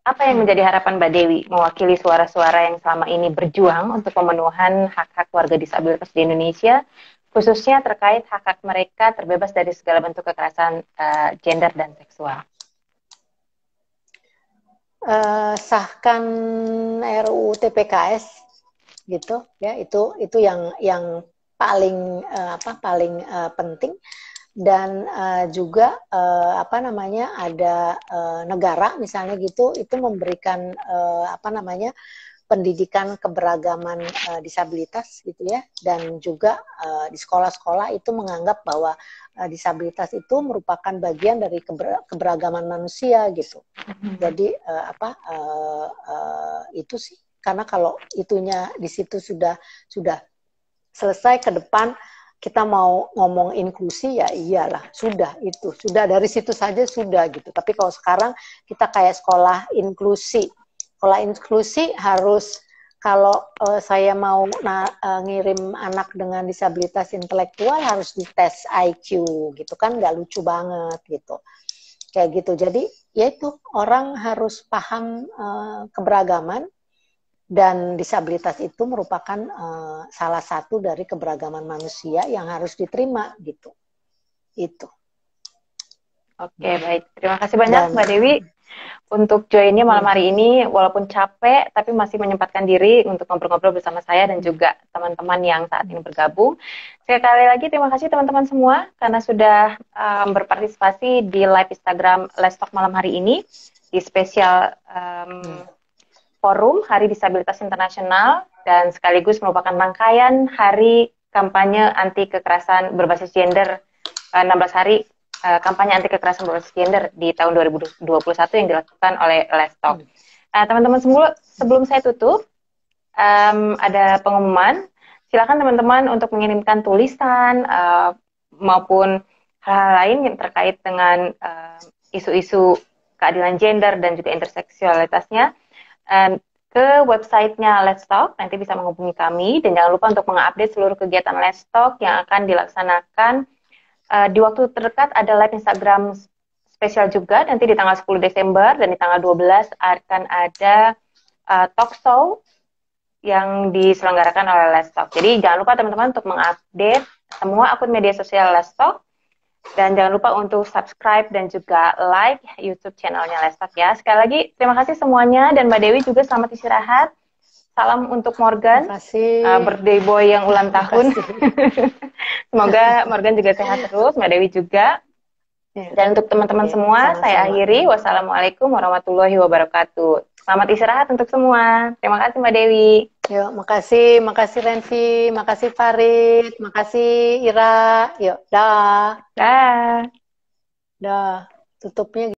[SPEAKER 1] apa yang menjadi harapan Mbak Dewi mewakili suara-suara yang selama ini berjuang untuk pemenuhan hak-hak warga disabilitas di Indonesia, khususnya terkait hak-hak mereka terbebas dari segala bentuk kekerasan gender dan seksual?
[SPEAKER 2] Sahkan RUU TPKS gitu ya, itu yang paling penting. Dan juga ada negara misalnya gitu, itu memberikan pendidikan keberagaman disabilitas gitu ya, dan juga di sekolah-sekolah itu menganggap bahwa disabilitas itu merupakan bagian dari keberagaman manusia gitu. Jadi itu sih, karena kalau itunya di situ sudah selesai, ke depan kita mau ngomong inklusi ya iyalah, sudah dari situ saja sudah gitu. Tapi kalau sekarang kita kayak sekolah inklusi harus, kalau saya mau ngirim anak dengan disabilitas intelektual harus dites IQ gitu kan, nggak lucu banget gitu, kayak gitu. Jadi ya itu, orang harus paham keberagaman. Dan disabilitas itu merupakan salah satu dari keberagaman manusia yang harus diterima gitu. Itu.
[SPEAKER 1] Oke, baik. Terima kasih banyak Mbak Dewi untuk joinnya malam hari ini. Walaupun capek, tapi masih menyempatkan diri untuk ngobrol-ngobrol bersama saya dan juga teman-teman yang saat ini bergabung. Sekali lagi terima kasih teman-teman semua karena sudah berpartisipasi di live Instagram Let's Talk malam hari ini di spesial Forum Hari Disabilitas Internasional, dan sekaligus merupakan rangkaian Hari Kampanye Anti Kekerasan Berbasis Gender, 16 hari kampanye anti kekerasan berbasis gender di tahun 2021 yang dilakukan oleh Let's Talk. Teman-teman semua, sebelum saya tutup, ada pengumuman. Silakan teman-teman untuk mengirimkan tulisan maupun hal-hal lain yang terkait dengan isu-isu keadilan gender dan juga interseksualitasnya ke websitenya Let's Talk. Nanti bisa menghubungi kami, dan jangan lupa untuk mengupdate seluruh kegiatan Let's Talk yang akan dilaksanakan di waktu terdekat. Ada live Instagram spesial juga nanti di tanggal 10 Desember, dan di tanggal 12 akan ada talk show yang diselenggarakan oleh Let's Talk. Jadi jangan lupa teman-teman untuk mengupdate semua akun media sosial Let's Talk. Dan jangan lupa untuk subscribe dan juga like YouTube channelnya Let's Talk ya. Sekali lagi terima kasih semuanya, dan Mbak Dewi juga selamat istirahat. Salam untuk Morgan, birthday boy yang ulang tahun. Semoga Morgan juga sehat terus, Mbak Dewi juga. Dan untuk teman-teman semua, saya akhiri. Wassalamualaikum warahmatullahi wabarakatuh. Selamat istirahat untuk semua. Terima kasih Mbak Dewi.
[SPEAKER 2] Yuk, makasih Renvi, makasih Farid, makasih Ira. Yuk, dah.
[SPEAKER 1] Dah.
[SPEAKER 2] Dah, tutupnya.